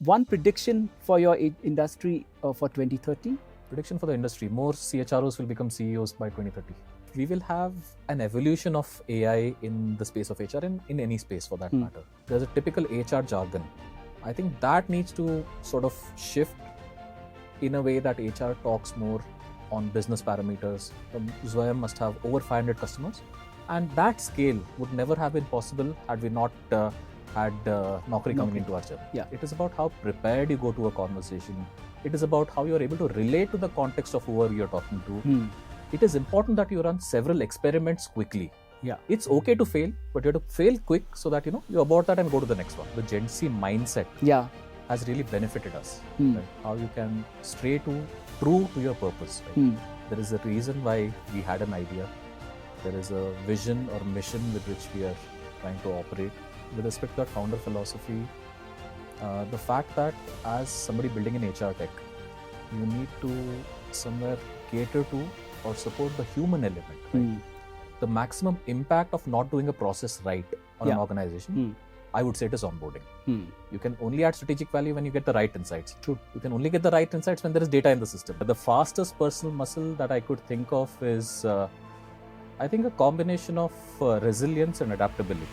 one prediction for your industry for 2030? Prediction for the industry, more CHROs will become CEOs by 2030. We will have an evolution of AI in the space of HR and in any space for that matter. There's a typical HR jargon. I think that needs to sort of shift in a way that HR talks more on business parameters. Zwayam must have over 500 customers, and that scale would never have been possible had we not had Naukri coming into our journey. Yeah. It is about how prepared you go to a conversation. It is about how you're able to relate to the context of whoever you're talking to. It is important that you run several experiments quickly. Yeah. It's okay to fail, but you have to fail quick so that you abort that and go to the next one. The Gen Z mindset has really benefited us. Right? How you can stray true to your purpose. Right? There is a reason why we had an idea. There is a vision or mission with which we are trying to operate. With respect to that founder philosophy, the fact that as somebody building an HR tech, you need to somewhere cater to or support the human element. Right? The maximum impact of not doing a process right on an organization, I would say it is onboarding. You can only add strategic value when you get the right insights. True. You can only get the right insights when there is data in the system. But the fastest personal muscle that I could think of is, I think, a combination of resilience and adaptability.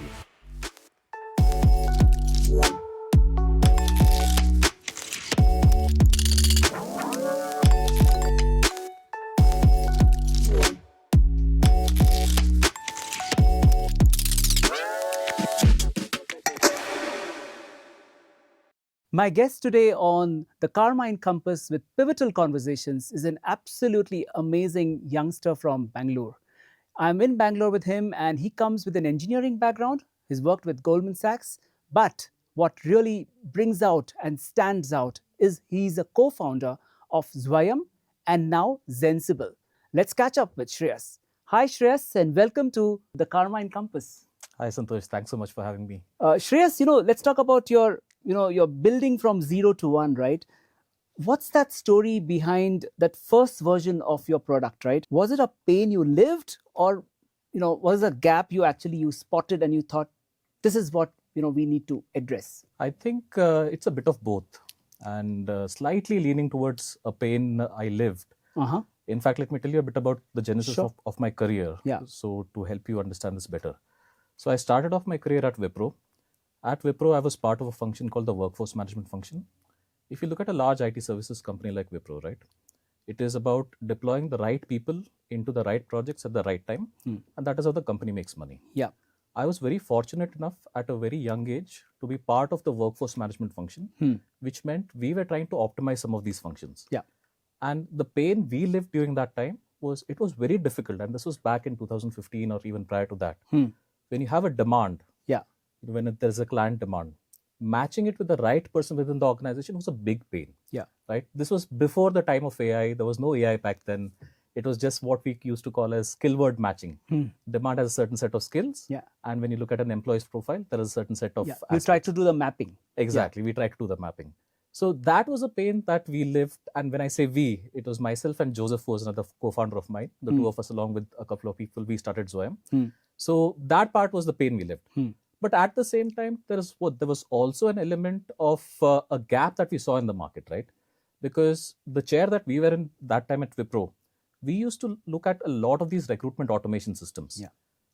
My guest today on the Karmine Kompass with Pivotal Conversations is an absolutely amazing youngster from Bangalore. I'm in Bangalore with him, and he comes with an engineering background. He's worked with Goldman Sachs, but what really brings out and stands out is he's a co-founder of Zwayam and now Zensible. Let's catch up with Shreyas. Hi Shreyas, and welcome to the Karmine Kompass. Hi Santosh, thanks so much for having me. Shreyas, let's talk about your you're building from 0 to 1, right? What's that story behind that first version of your product, right? Was it a pain you lived, or was it a gap you spotted and you thought this is what we need to address? I think it's a bit of both, and slightly leaning towards a pain I lived. In fact, let me tell you a bit about the genesis of my career. So to help you understand this better. So I started off my career at Wipro. At Wipro, I was part of a function called the workforce management function. If you look at a large IT services company like Wipro, right, it is about deploying the right people into the right projects at the right time. And that is how the company makes money. Yeah. I was very fortunate enough at a very young age to be part of the workforce management function, which meant we were trying to optimize some of these functions. Yeah. And the pain we lived during that time was very difficult. And this was back in 2015 or even prior to that. When you have a demand, when there's a client demand, matching it with the right person within the organization was a big pain. Yeah. Right. This was before the time of AI. There was no AI back then. It was just what we used to call as skill word matching. Demand has a certain set of skills. Yeah. And when you look at an employee's profile, there is a certain set of aspects. We try to do the mapping. Exactly. We try to do the mapping. So that was a pain that we lived. And when I say we, it was myself and Joseph, who was another co-founder of mine. The two of us, along with a couple of people, we started Zwayam. So that part was the pain we lived. But at the same time, there was also an element of a gap that we saw in the market, right? Because the chair that we were in that time at Wipro, we used to look at a lot of these recruitment automation systems. Yeah.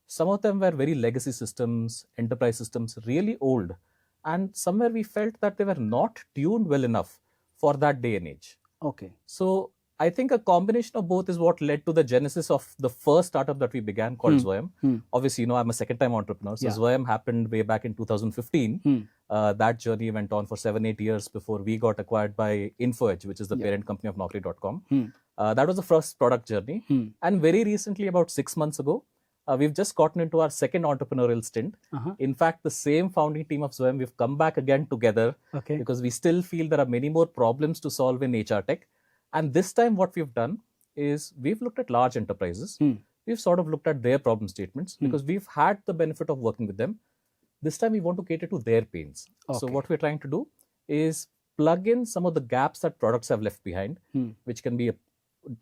Some of them were very legacy systems, enterprise systems, really old. And somewhere we felt that they were not tuned well enough for that day and age. Okay. So I think a combination of both is what led to the genesis of the first startup that we began called Zwayam. Obviously, I'm a second-time entrepreneur. So Zwayam happened way back in 2015. That journey went on for 7-8 years before we got acquired by InfoEdge, which is the parent company of Naukri.com. That was the first product journey. And very recently, about 6 months ago, we've just gotten into our second entrepreneurial stint. In fact, the same founding team of Zwayam, we've come back again together because we still feel there are many more problems to solve in HR tech. And this time what we've done is we've looked at large enterprises. We've sort of looked at their problem statements because we've had the benefit of working with them. This time we want to cater to their pains. So what we're trying to do is plug in some of the gaps that products have left behind, which can be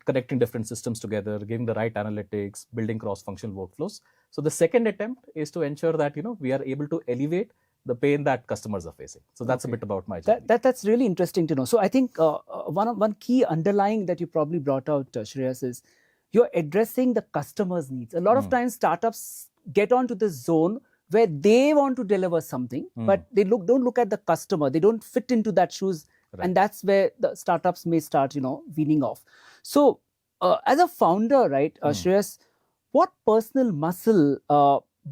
connecting different systems together, giving the right analytics, building cross-functional workflows. So the second attempt is to ensure that we are able to elevate the pain that customers are facing. So that's a bit about my journey. That's really interesting to know. So I think one key underlying that you probably brought out, Shreyas, is you're addressing the customer's needs. A lot of times startups get onto this zone where they want to deliver something, but they don't look at the customer. They don't fit into that shoes. Right. And that's where the startups may start, weaning off. So as a founder, right, Shreyas, what personal muscle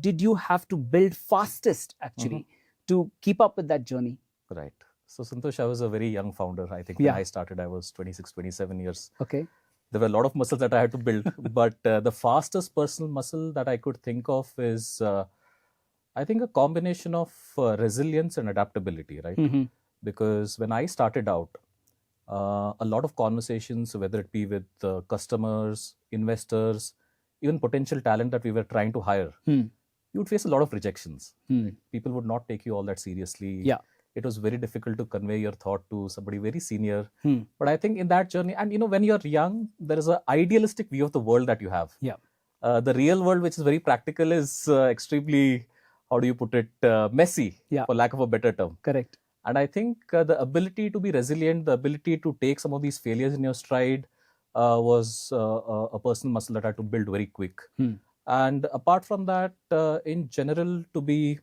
did you have to build fastest, actually, to keep up with that journey? Right. So, Santosh, I was a very young founder. I think when I started, I was 26, 27 years. Okay. There were a lot of muscles that I had to build. But the fastest personal muscle that I could think of is, I think, a combination of resilience and adaptability, right? Because when I started out, a lot of conversations, whether it be with customers, investors, even potential talent that we were trying to hire, you would face a lot of rejections. Right? People would not take you all that seriously. Yeah. It was very difficult to convey your thought to somebody very senior. But I think in that journey, and when you're young, there is an idealistic view of the world that you have. Yeah. The real world, which is very practical, is extremely, how do you put it, messy, for lack of a better term. Correct. And I think the ability to be resilient, the ability to take some of these failures in your stride was a personal muscle that I had to build very quick. And apart from that, in general, to be,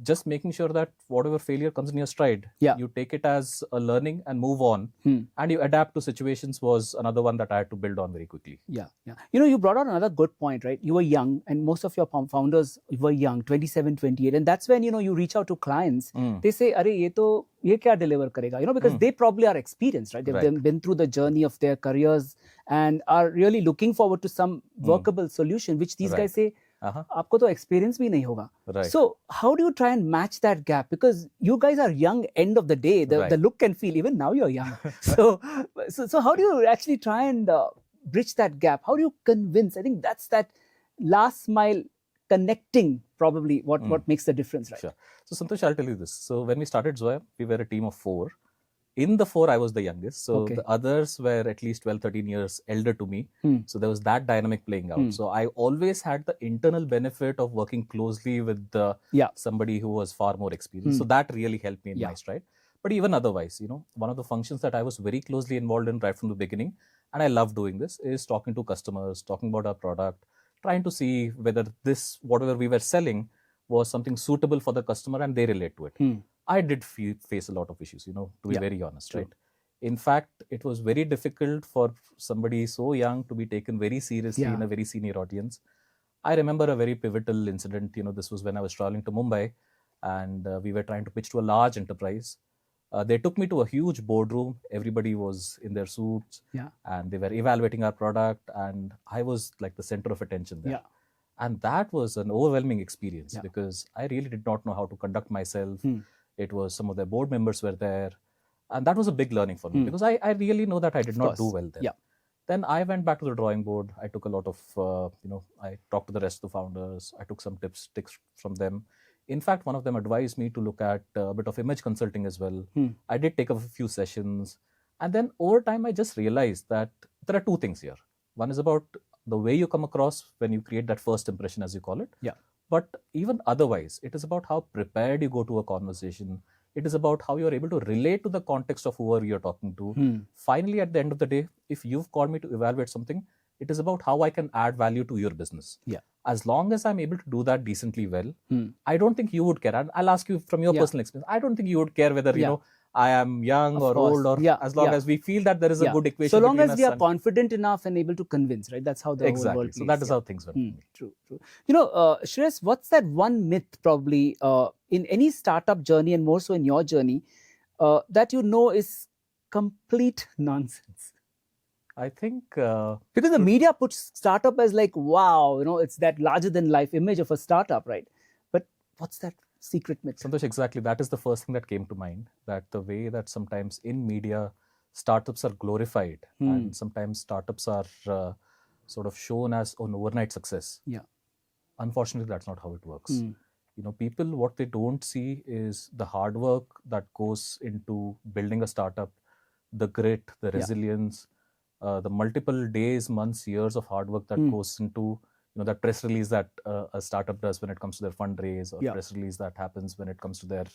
just making sure that whatever failure comes in your stride, you take it as a learning and move on, and you adapt to situations was another one that I had to build on very quickly. Yeah. You brought out another good point, right? You were young, and most of your founders were young, 27, 28, and that's when, you reach out to clients. They say, "Arey, ye kya deliver karega?" Because they probably are experienced, right? They've been through the journey of their careers and are really looking forward to some workable solution, which these guys say, आपको तो experience भी नहीं होगा. Right. So how do you try and match that gap? Because you guys are young end of the day. The look and feel, even now you're young. So how do you actually try and bridge that gap? How do you convince? I think that's that last mile connecting probably what makes the difference, right? Sure. So Santosh, I'll tell you this. So when we started Zoya, we were a team of 4. In the 4, I was the youngest. So the others were at least 12, 13 years elder to me. So there was that dynamic playing out. So I always had the internal benefit of working closely with somebody who was far more experienced. So that really helped me in my stride. But even otherwise, one of the functions that I was very closely involved in right from the beginning, and I love doing this, is talking to customers, talking about our product, trying to see whether whatever we were selling was something suitable for the customer and they relate to it. I did face a lot of issues, to be very honest, right? In fact, it was very difficult for somebody so young to be taken very seriously in a very senior audience. I remember a very pivotal incident. This was when I was traveling to Mumbai, and we were trying to pitch to a large enterprise. They took me to a huge boardroom. Everybody was in their suits, and they were evaluating our product, and I was like the center of attention there. And that was an overwhelming experience because I really did not know how to conduct myself. It was some of their board members were there. And that was a big learning for me because I really know that I did not do well there. Then I went back to the drawing board. I took a lot of, I talked to the rest of the founders. I took some tips from them. In fact, one of them advised me to look at a bit of image consulting as well. I did take a few sessions. And then over time, I just realized that there are 2 things here. One is about the way you come across when you create that first impression, as you call it. But even otherwise, it is about how prepared you go to a conversation. It is about how you're able to relate to the context of whoever you're talking to. Finally, at the end of the day, if you've called me to evaluate something, it is about how I can add value to your business. As long as I'm able to do that decently well, I don't think you would care. And I'll ask you from your personal experience, I don't think you would care whether, I am young or old, or as long as we feel that there is a good equation. So long as we are confident enough and able to convince, right? That's how the whole world So that is how things work. True. Shreyas, what's that one myth probably in any startup journey, and more so in your journey, that is complete nonsense? I think because the media puts startup as like, wow, it's that larger than life image of a startup, right? But what's that secret myth? Santosh, exactly. That is the first thing that came to mind, that the way that sometimes in media, startups are glorified and sometimes startups are sort of shown as an overnight success. Unfortunately, that's not how it works. People, what they don't see is the hard work that goes into building a startup, the grit, the resilience, the multiple days, months, years of hard work that goes into, that press release that a startup does when it comes to their fundraise, or Yeah. press release that happens when it comes to their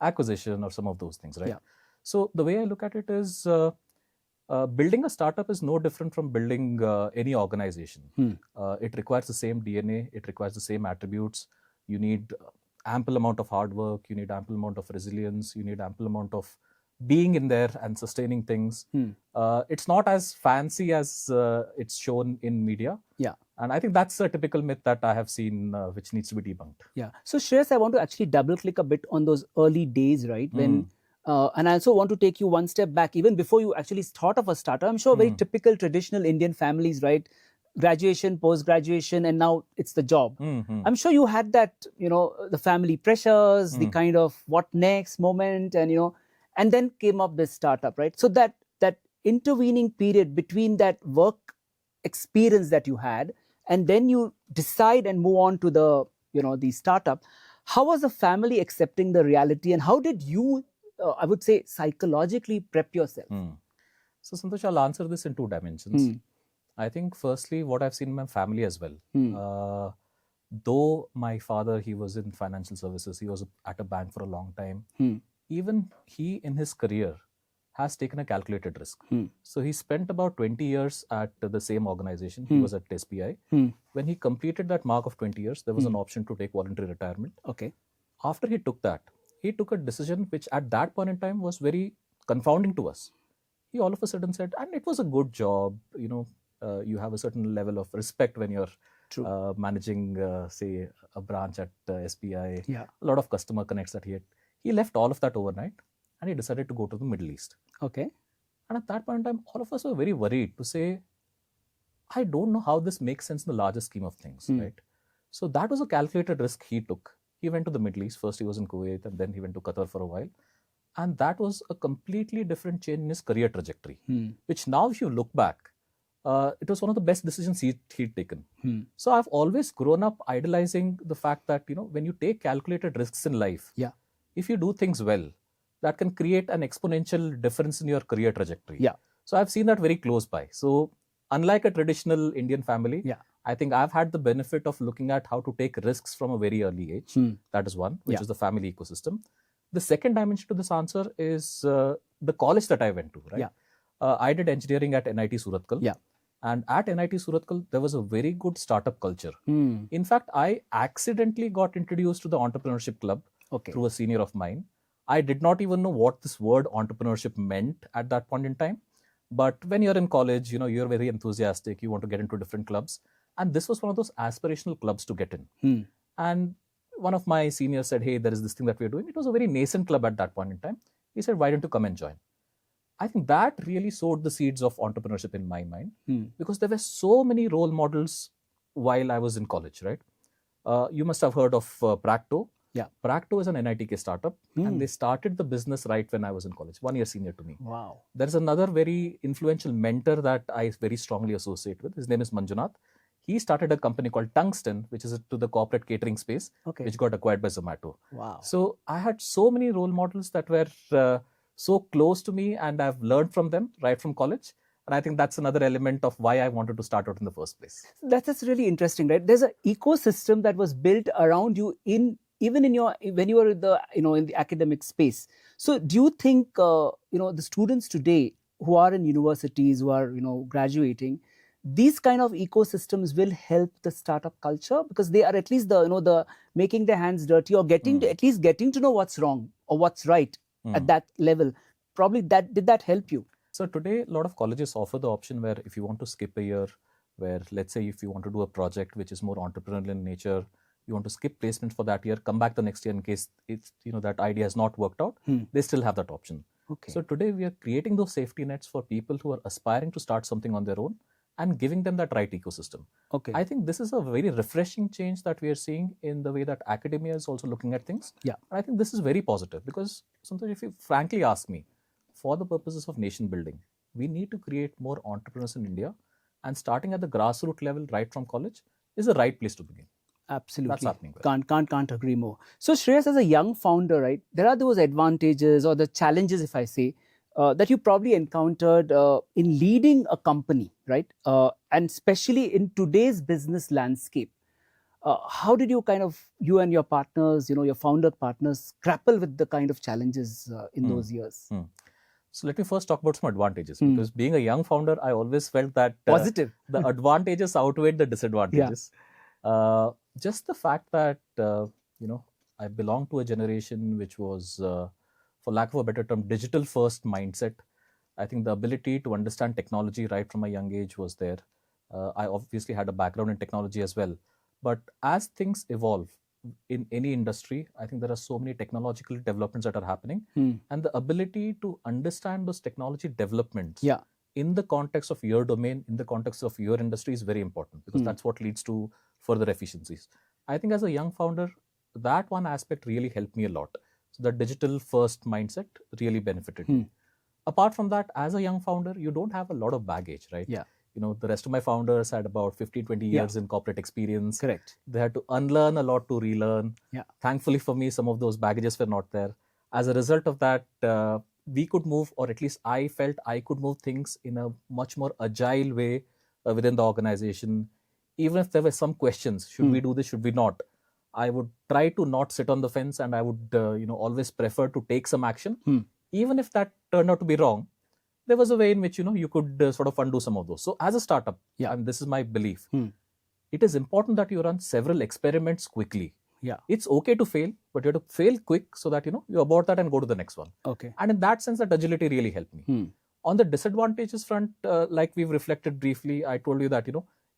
acquisition, or some of those things, right? Yeah. So the way I look at it is building a startup is no different from building any organization. It requires the same DNA, it requires the same attributes. You need ample amount of hard work, you need ample amount of resilience, you need ample amount of being in there and sustaining things. It's not as fancy as it's shown in media. Yeah. And I think that's a typical myth that I have seen which needs to be debunked. Yeah. So Shreyas, I want to actually double click a bit on those early days, right? When and I also want to take you one step back, even before you actually thought of a startup. I'm sure very typical traditional Indian families, right? Graduation, post-graduation, and now it's the job. I'm sure you had that, the family pressures, the kind of what next moment, and and then came up this startup, right? So that intervening period between that work experience that you had, and then you decide and move on to the the startup. How was the family accepting the reality, and how did you, I would say, psychologically prep yourself? So Santosh, I'll answer this in two dimensions. I think firstly, what I've seen in my family as well. Though my father, he was in financial services, he was at a bank for a long time. Even he in his career has taken a calculated risk. So he spent about 20 years at the same organization. He was at SBI. When he completed that mark of 20 years, there was an option to take voluntary retirement. Okay. After he took that, he took a decision which at that point in time was very confounding to us. He all of a sudden said, and it was a good job, you have a certain level of respect when you're managing, say, a branch at SBI. Yeah. A lot of customer connects that he had. He left all of that overnight and he decided to go to the Middle East. Okay. And at that point in time, all of us were very worried to say, I don't know how this makes sense in the larger scheme of things, right? So that was a calculated risk he took. He went to the Middle East. First he was in Kuwait, and then he went to Qatar for a while. And that was a completely different change in his career trajectory, which now if you look back, it was one of the best decisions he'd taken. So I've always grown up idolizing the fact that, when you take calculated risks in life, if you do things well, that can create an exponential difference in your career trajectory. Yeah. So I've seen that very close by. So unlike a traditional Indian family, I think I've had the benefit of looking at how to take risks from a very early age. That is one, which is the family ecosystem. The second dimension to this answer is the college that I went to, right? I did engineering at NIT Surathkal. And at NIT Surathkal, there was a very good startup culture. In fact, I accidentally got introduced to the entrepreneurship club through a senior of mine. I did not even know what this word entrepreneurship meant at that point in time. But when you're in college, you're very enthusiastic. You want to get into different clubs. And this was one of those aspirational clubs to get in. And one of my seniors said, hey, there is this thing that we're doing. It was a very nascent club at that point in time. He said, why don't you come and join? I think that really sowed the seeds of entrepreneurship in my mind, because there were so many role models while I was in college, right? You must have heard of Practo. Practo is an NITK startup, and they started the business right when I was in college, 1 year senior to me. Wow. There's another very influential mentor that I very strongly associate with. His name is Manjunath. He started a company called Tungsten, which is to the corporate catering space, which got acquired by Zomato. Wow. So I had so many role models that were so close to me, and I've learned from them right from college. And I think that's another element of why I wanted to start out in the first place. That's really interesting, right? There's an ecosystem that was built around you even in your when you were in the academic space. So do you think the students today who are in universities, who are graduating, these kind of ecosystems will help the startup culture, because they are at least the making their hands dirty, or getting to, at least getting to know what's wrong or what's right at that level. Probably did that help you? So today, a lot of colleges offer the option where if you want to skip a year, where let's say if you want to do a project which is more entrepreneurial in nature, you want to skip placement for that year, come back the next year in case it's that idea has not worked out, they still have that option. So today we are creating those safety nets for people who are aspiring to start something on their own and giving them that right ecosystem. I think this is a very refreshing change that we are seeing in the way that academia is also looking at things. And I think this is very positive, because sometimes if you frankly ask me, for the purposes of nation building, we need to create more entrepreneurs in India, and starting at the grassroots level right from college is the right place to begin. Absolutely. That's happening. Well. Can't agree more. So Shreyas, as a young founder, right, there are those advantages or the challenges, if I say, that you probably encountered in leading a company, right? And especially in today's business landscape. How did you kind of, you and your partners, your founder partners, grapple with the kind of challenges in those years? So let me first talk about some advantages, because being a young founder, I always felt that Positive. the advantages outweighed the disadvantages. Just the fact that I belong to a generation which was, for lack of a better term, digital first mindset. I think the ability to understand technology right from a young age was there. I obviously had a background in technology as well. But as things evolve in any industry, I think there are so many technological developments that are happening. And the ability to understand those technology developments in the context of your domain, in the context of your industry is very important, because that's what leads to further efficiencies. I think as a young founder, that one aspect really helped me a lot. So the digital first mindset really benefited me. Apart from that, as a young founder, you don't have a lot of baggage, right? The rest of my founders had about 15, 20 years in corporate experience. Correct. They had to unlearn a lot to relearn. Thankfully for me, some of those baggages were not there. As a result of that, we could move, or at least I felt I could move things in a much more agile way within the organization. Even if there were some questions, should we do this, should we not? I would try to not sit on the fence, and I would always prefer to take some action. Even if that turned out to be wrong, there was a way in which you could sort of undo some of those. So as a startup, and this is my belief, it is important that you run several experiments quickly. It's okay to fail, but you have to fail quick so that you abort that and go to the next one. Okay. And in that sense, that agility really helped me. On the disadvantages front, like we've reflected briefly, I told you that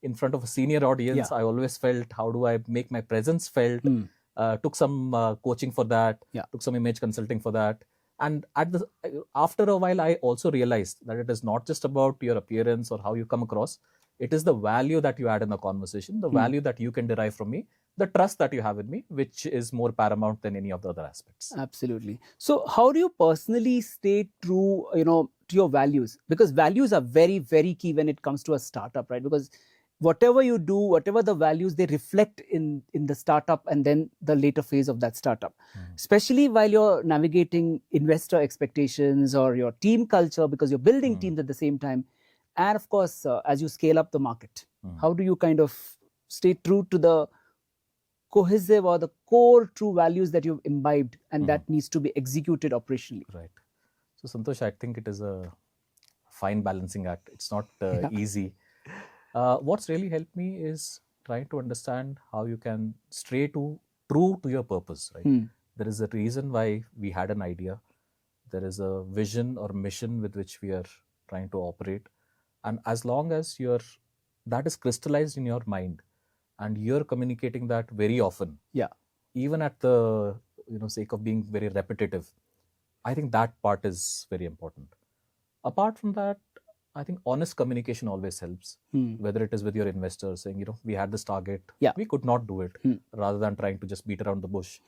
in front of a senior audience, I always felt, how do I make my presence felt? Took some coaching for that. Took some image consulting for that. And after a while, I also realized that it is not just about your appearance or how you come across. It is the value that you add in the conversation, the value that you can derive from me, the trust that you have in me, which is more paramount than any of the other aspects. Absolutely. So how do you personally stay true, to your values? Because values are very, very key when it comes to a startup, right? Because whatever you do, whatever the values, they reflect in the startup and then the later phase of that startup. Especially while you're navigating investor expectations or your team culture, because you're building teams at the same time. And of course, as you scale up the market, how do you kind of stay true to the cohesive or the core true values that you've imbibed and that needs to be executed operationally? Right. So Santosh, I think it is a fine balancing act. It's not easy. What's really helped me is trying to understand how you can stay true to your purpose, right? There is a reason why we had an idea. There is a vision or mission with which we are trying to operate. And as long as that is crystallized in your mind and you're communicating that very often, even at the sake of being very repetitive, I think that part is very important. Apart from that, I think honest communication always helps, whether it is with your investors saying, we had this target, we could not do it, rather than trying to just beat around the bush.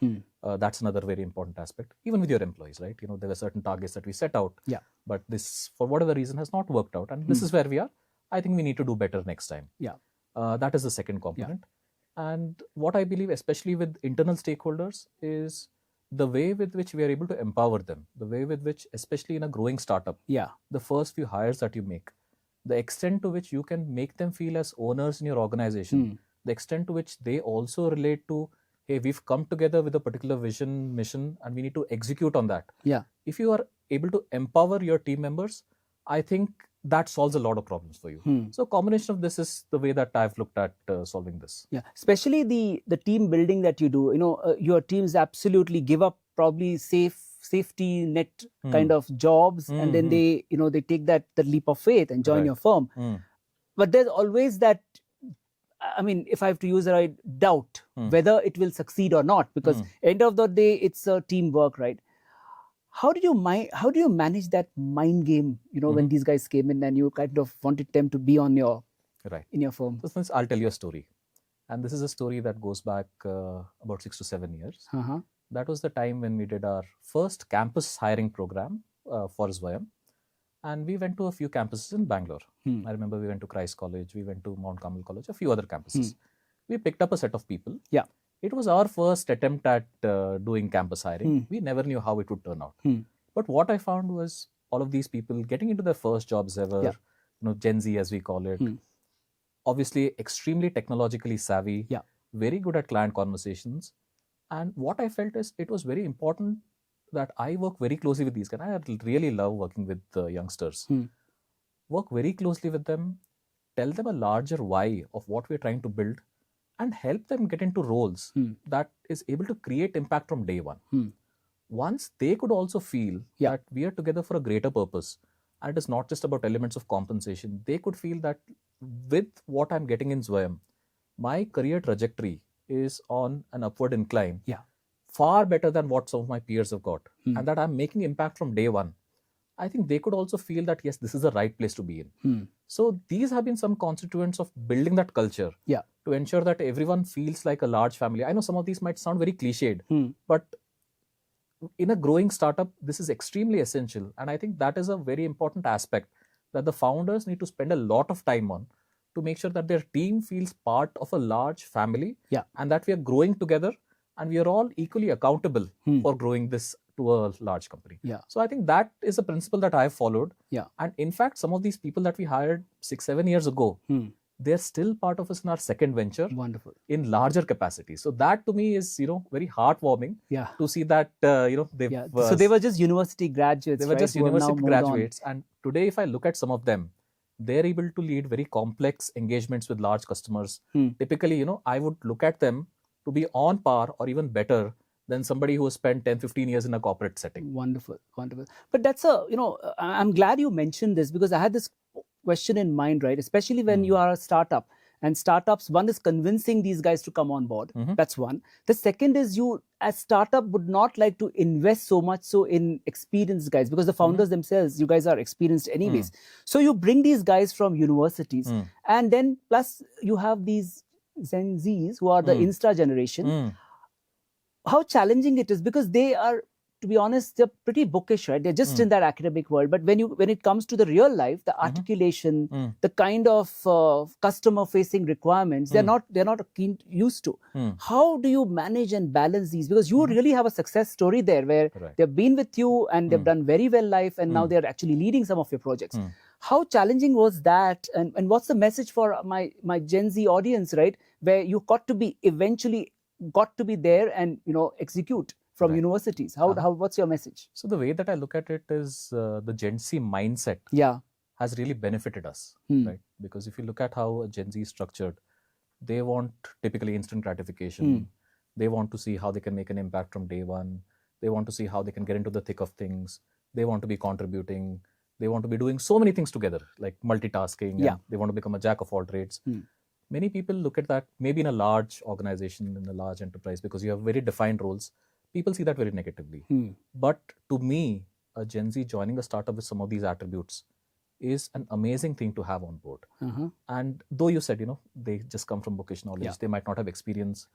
That's another very important aspect. Even with your employees, right? There were certain targets that we set out, but this, for whatever reason, has not worked out. And this is where we are. I think we need to do better next time. That is the second component. And what I believe, especially with internal stakeholders, is the way with which we are able to empower them, the way with which, especially in a growing startup, the first few hires that you make, the extent to which you can make them feel as owners in your organization, the extent to which they also relate to, hey, we've come together with a particular vision, mission, and we need to execute on that. If you are able to empower your team members, I think that solves a lot of problems for you. So a combination of this is the way that I've looked at solving this. Especially the team building that you do. Your teams absolutely give up probably safety net kind of jobs, and then they take the leap of faith and join your firm. But there's always that, I mean, if I have to use the right, doubt whether it will succeed or not, because end of the day, it's a teamwork, right? How do you manage that mind game, when these guys came in and you kind of wanted them to be on your in your firm? So since I'll tell you a story, and this is a story that goes back about 6 to 7 years. That was the time when we did our first campus hiring program for Zwayam, and we went to a few campuses in Bangalore. I remember we went to Christ College, we went to Mount Carmel College, a few other campuses. We picked up a set of people. It was our first attempt at doing campus hiring. We never knew how it would turn out. But what I found was all of these people getting into their first jobs ever, Gen Z as we call it, obviously extremely technologically savvy, very good at client conversations. And what I felt is it was very important that I work very closely with these guys. I really love working with youngsters. Work very closely with them, tell them a larger why of what we're trying to build, and help them get into roles that is able to create impact from day one. Once they could also feel that we are together for a greater purpose, and it is not just about elements of compensation, they could feel that with what I'm getting in Zwayam, my career trajectory is on an upward incline, far better than what some of my peers have got, and that I'm making impact from day one. I think they could also feel that, yes, this is the right place to be in. So these have been some constituents of building that culture to ensure that everyone feels like a large family. I know some of these might sound very cliched, but in a growing startup, this is extremely essential. And I think that is a very important aspect that the founders need to spend a lot of time on to make sure that their team feels part of a large family and that we are growing together and we are all equally accountable for growing this to a large company. So I think that is a principle that I have followed. And in fact, some of these people that we hired 6-7 years ago, they're still part of us in our second venture. Wonderful. In larger capacity. So that to me is, very heartwarming to see that, they've... So they were just university graduates, They were just who have now university moved graduates. And today, if I look at some of them, they're able to lead very complex engagements with large customers. Typically, I would look at them to be on par or even better than somebody who has spent 10-15 years in a corporate setting. Wonderful, wonderful. But that's I'm glad you mentioned this because I had this question in mind, right? Especially when you are a startup. And startups, one is convincing these guys to come on board. That's one. The second is you, as startup, would not like to invest so much so in experienced guys because the founders themselves, you guys are experienced anyways. So you bring these guys from universities and then plus you have these Gen Zs who are the Insta generation. How challenging it is because they are, to be honest, they're pretty bookish, right? They're just in that academic world. But when it comes to the real life, the articulation, the kind of customer-facing requirements, they're not used to. How do you manage and balance these? Because you really have a success story there where they've been with you and they've done very well life, and now they're actually leading some of your projects. How challenging was that? And what's the message for my Gen Z audience, right? Where you eventually got to be there and execute from universities. How what's your message? So the way that I look at it is the Gen Z mindset has really benefited us, right? Because if you look at how a Gen Z is structured, they want typically instant gratification. They want to see how they can make an impact from day one. They want to see how they can get into the thick of things. They want to be contributing. They want to be doing so many things together, like multitasking. And they want to become a jack of all trades. Many people look at that maybe in a large organization, in a large enterprise, because you have very defined roles. People see that very negatively. But to me, a Gen Z joining a startup with some of these attributes is an amazing thing to have on board. And though you said, they just come from bookish knowledge, they might not have experience.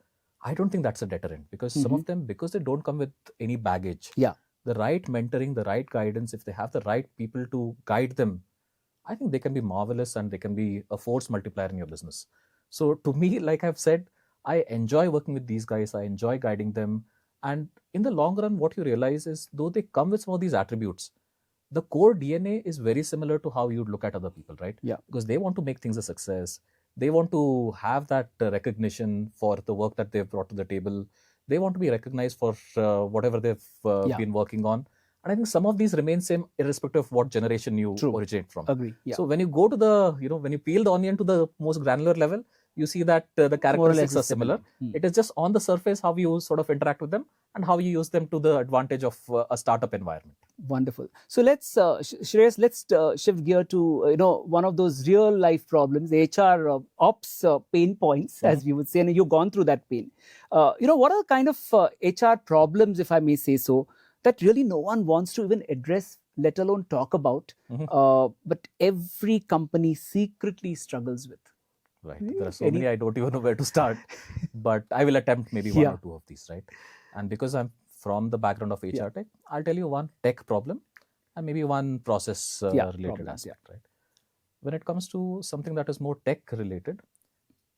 I don't think that's a deterrent because some of them, because they don't come with any baggage, the right mentoring, the right guidance, if they have the right people to guide them, I think they can be marvelous and they can be a force multiplier in your business. So to me, like I've said, I enjoy working with these guys. I enjoy guiding them. And in the long run, what you realize is, though they come with some of these attributes, the core DNA is very similar to how you'd look at other people, right? Because they want to make things a success. They want to have that recognition for the work that they've brought to the table. They want to be recognized for whatever they've been working on. And I think some of these remain same irrespective of what generation you originate from. Agree. So when you go to the, when you peel the onion to the most granular level, you see that the characteristics are similar. It is just on the surface how you sort of interact with them and how you use them to the advantage of a startup environment. Wonderful. So let's, Shreyas, let's shift gear to, one of those real life problems, the HR ops pain points, as we would say, and you've gone through that pain. What are the kind of HR problems, if I may say so, that really no one wants to even address, let alone talk about, but every company secretly struggles with? Right. There are so many, I don't even know where to start, but I will attempt maybe one or two of these, right? And because I'm from the background of HR tech, I'll tell you one tech problem and maybe one process related aspect, right? When it comes to something that is more tech related,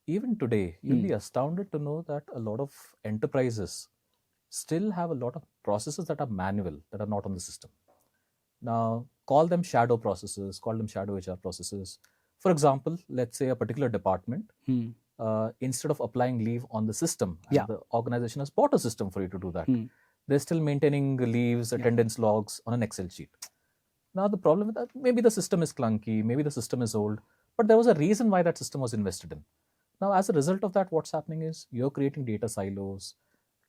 even today, you'll be astounded to know that a lot of enterprises still have a lot of processes that are manual, that are not on the system. Now, call them shadow processes, call them shadow HR processes. For example, let's say a particular department, instead of applying leave on the system, and the organization has bought a system for you to do that, they're still maintaining leaves, attendance logs on an Excel sheet. Now, the problem with that, maybe the system is clunky, maybe the system is old, but there was a reason why that system was invested in. Now, as a result of that, what's happening is you're creating data silos,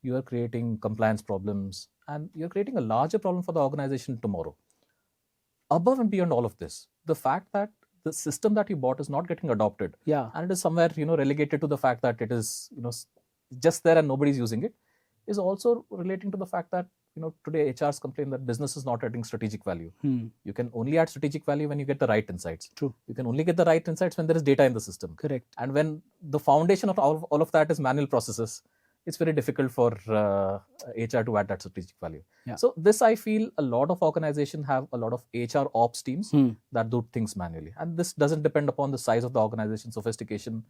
you are creating compliance problems, and you're creating a larger problem for the organization tomorrow. Above and beyond all of this, the fact that the system that you bought is not getting adopted, and it is somewhere relegated to the fact that it is just there and nobody's using it, is also relating to the fact that today HRs complain that business is not adding strategic value. You can only add strategic value when you get the right insights. True. You can only get the right insights when there is data in the system. Correct. And when the foundation of all of that is manual processes, it's very difficult for HR to add that strategic value. So this, I feel, a lot of organizations have a lot of HR ops teams that do things manually. And this doesn't depend upon the size of the organization, sophistication.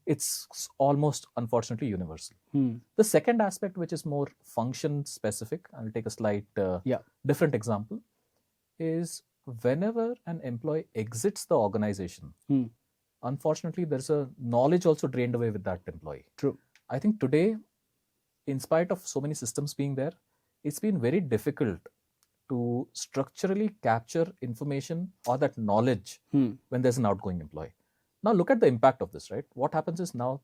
It's almost, unfortunately, universal. The second aspect, which is more function specific, I'll take a slight different example, is whenever an employee exits the organization, unfortunately, there's a knowledge also drained away with that employee. True. I think today, in spite of so many systems being there, it's been very difficult to structurally capture information or that knowledge when there's an outgoing employee. Now look at the impact of this, right? What happens is now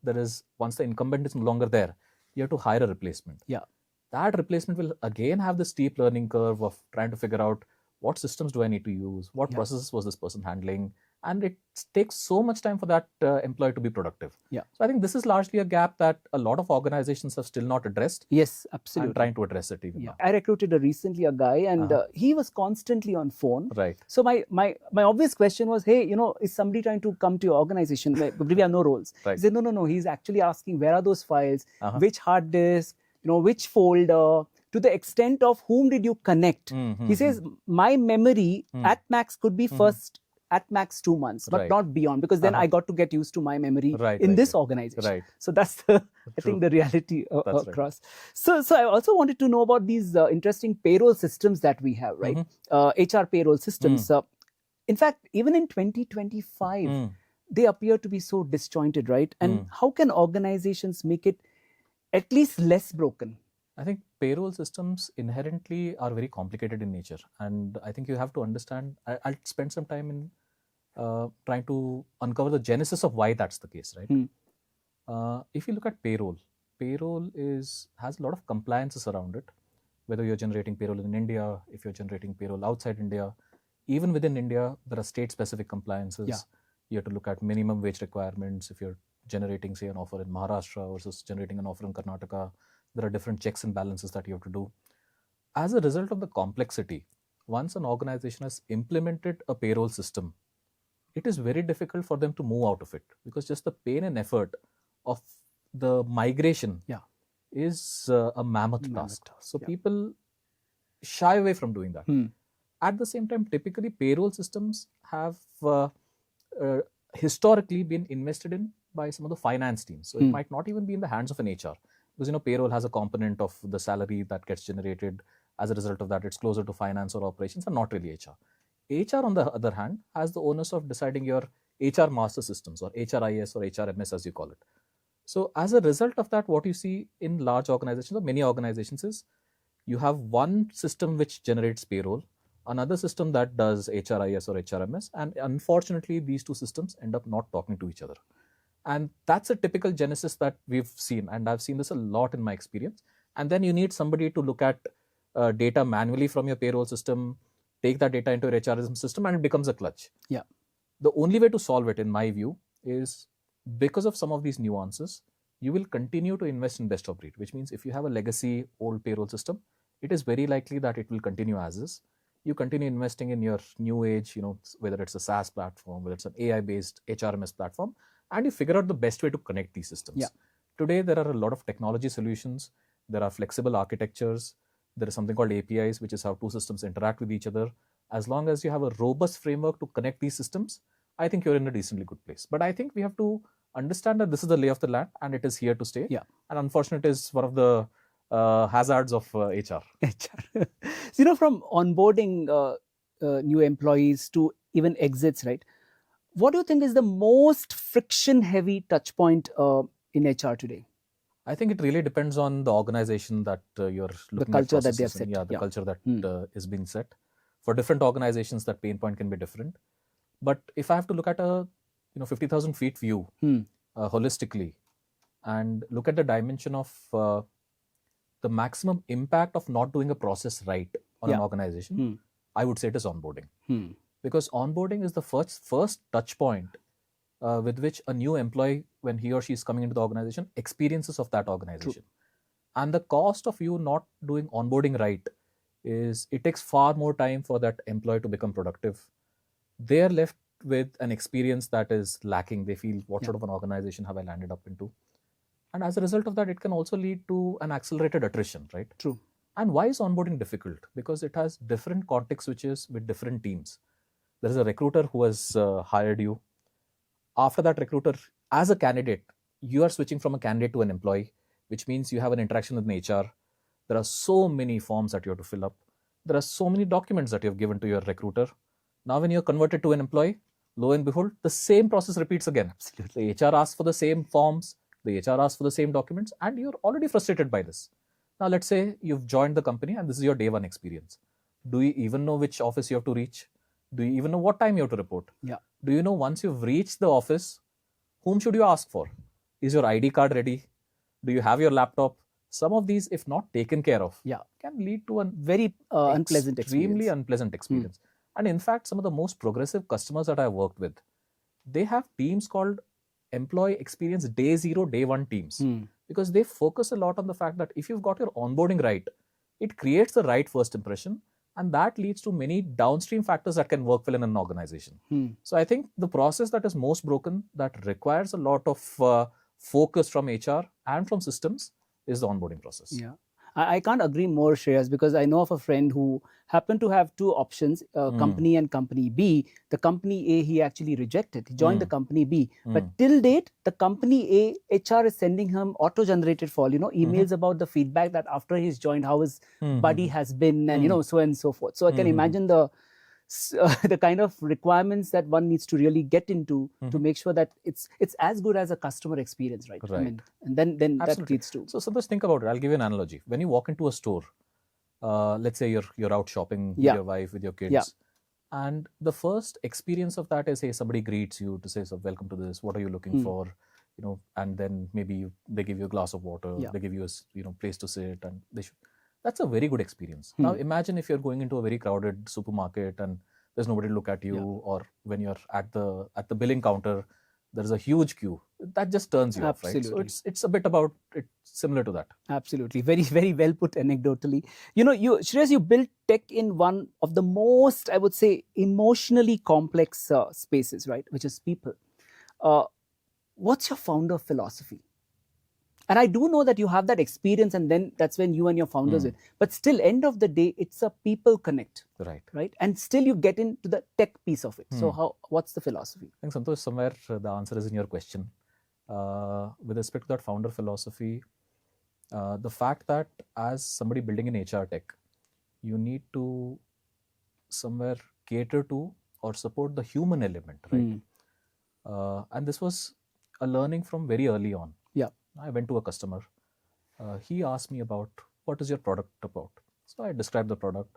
once the incumbent is no longer there, you have to hire a replacement. That replacement will again have the steep learning curve of trying to figure out what systems do I need to use, what processes was this person handling, and it takes so much time for that employee to be productive. So I think this is largely a gap that a lot of organizations have still not addressed. Yes, absolutely. And trying to address it even now. I recruited recently a guy, and he was constantly on phone. Right. So my obvious question was, hey, is somebody trying to come to your organization? We have no roles. Right. He said, no. He's actually asking, where are those files? Which hard disk? Which folder? To the extent of whom did you connect? He says, my memory at max could be first at max 2 months, but not beyond, because then I got to get used to my memory in this organization. So that's I think the reality across. So I also wanted to know about these interesting payroll systems that we have, right? HR payroll systems. In fact, even in 2025, they appear to be so disjointed, right? And how can organizations make it at least less broken? I think payroll systems inherently are very complicated in nature. And I think you have to understand, I'll spend some time in trying to uncover the genesis of why that's the case, right? If you look at payroll has a lot of compliances around it, whether you're generating payroll in India, if you're generating payroll outside India. Even within India, there are state-specific compliances. You have to look at minimum wage requirements. If you're generating, say, an offer in Maharashtra versus generating an offer in Karnataka, there are different checks and balances that you have to do. As a result of the complexity, once an organization has implemented a payroll system, it is very difficult for them to move out of it, because just the pain and effort of the migration is a mammoth task. So people shy away from doing that. At the same time, typically payroll systems have historically been invested in by some of the finance teams. So it might not even be in the hands of an HR, because payroll has a component of the salary that gets generated. As a result of that, it's closer to finance or operations and not really HR. HR, on the other hand, has the onus of deciding your HR master systems, or HRIS or HRMS as you call it. So as a result of that, what you see in large organizations or many organizations is you have one system which generates payroll, another system that does HRIS or HRMS, and unfortunately these two systems end up not talking to each other. And that's a typical genesis that we've seen, and I've seen this a lot in my experience. And then you need somebody to look at data manually from your payroll system, take that data into your HRM system, and it becomes a clutch. The only way to solve it, in my view, is because of some of these nuances, you will continue to invest in best of breed, which means if you have a legacy old payroll system, it is very likely that it will continue as is. You continue investing in your new age, whether it's a SaaS platform, whether it's an AI-based HRMS platform, and you figure out the best way to connect these systems. Today, there are a lot of technology solutions. There are flexible architectures. There is something called APIs, which is how two systems interact with each other. As long as you have a robust framework to connect these systems, I think you're in a decently good place. But I think we have to understand that this is the lay of the land and it is here to stay. And unfortunately, it is one of the hazards of HR. From onboarding new employees to even exits, right? What do you think is the most friction-heavy touch point in HR today? I think it really depends on the organization that you're The looking at culture that they have processes in. set. Yeah, the Yeah. culture that Hmm. is being set. For different organizations, that pain point can be different. But if I have to look at a 50,000 feet view Hmm. holistically and look at the dimension of the maximum impact of not doing a process right on an Yeah. organization, Hmm. I would say it is onboarding. Hmm. Because onboarding is the first touch point with which a new employee, when he or she is coming into the organization, experiences of that True. organization. And the cost of you not doing onboarding right is it takes far more time for that employee to become productive. They are left with an experience that is lacking. They feel, what Yeah. sort of an organization have I landed up into? And as a result of that, it can also lead to an accelerated attrition, right? True. And why is onboarding difficult? Because it has different context switches with different teams. There is a recruiter who has hired you. After that recruiter, as a candidate, you are switching from a candidate to an employee, which means you have an interaction with an HR. There are so many forms that you have to fill up. There are so many documents that you have given to your recruiter. Now, when you're converted to an employee, lo and behold, the same process repeats again. Absolutely. The HR asks for the same forms, the HR asks for the same documents, and you're already frustrated by this. Now, let's say you've joined the company and this is your day one experience. Do you even know which office you have to reach? Do you even know what time you have to report? Yeah. Do you know once you've reached the office, whom should you ask for? Is your ID card ready? Do you have your laptop? Some of these, if not taken care of, Yeah. can lead to an Very unpleasant extremely experience. unpleasant experience. And in fact, some of the most progressive customers that I've worked with, they have teams called employee experience day zero, day one teams, because they focus a lot on the fact that if you've got your onboarding right, it creates the right first impression, and that leads to many downstream factors that can work well in an organization. So I think the process that is most broken, that requires a lot of focus from HR and from systems, is the onboarding process. Yeah. I can't agree more, Shreyas, because I know of a friend who happened to have two options, company and company B. The company A he actually rejected. He joined the company B. But till date, the company A, HR is sending him auto-generated emails about the feedback that after he's joined, how his buddy has been and, so on and so forth. So I can imagine the kind of requirements that one needs to really get into to make sure that it's as good as a customer experience, right? I mean, and then that Absolutely. leads to. So suppose think about it. I'll give you an analogy. When you walk into a store, let's say you're out shopping with Yeah. your wife, with your kids, Yeah. and the first experience of that is, hey, somebody greets you to say, so welcome to this. What are you looking for? And then maybe they give you a glass of water. Yeah. They give you a place to sit, and they should. That's a very good experience. Now imagine if you're going into a very crowded supermarket and there's nobody to look at you, or when you're at the billing counter, there's a huge queue. That just turns you off, right? So Absolutely. it's a bit about it, similar to that. Absolutely. Very, very well put anecdotally. Shreyas, you built tech in one of the most, I would say, emotionally complex spaces, right? Which is people. What's your founder philosophy? And I do know that you have that experience, and then that's when you and your founders went. But still, end of the day, it's a people connect, right? And still, you get into the tech piece of it. So, what's the philosophy? I think, Santosh, somewhere the answer is in your question. With respect to that founder philosophy, the fact that as somebody building in HR tech, you need to somewhere cater to or support the human element, right? And this was a learning from very early on. Yeah. I went to a customer. He asked me about, what is your product about? So I described the product.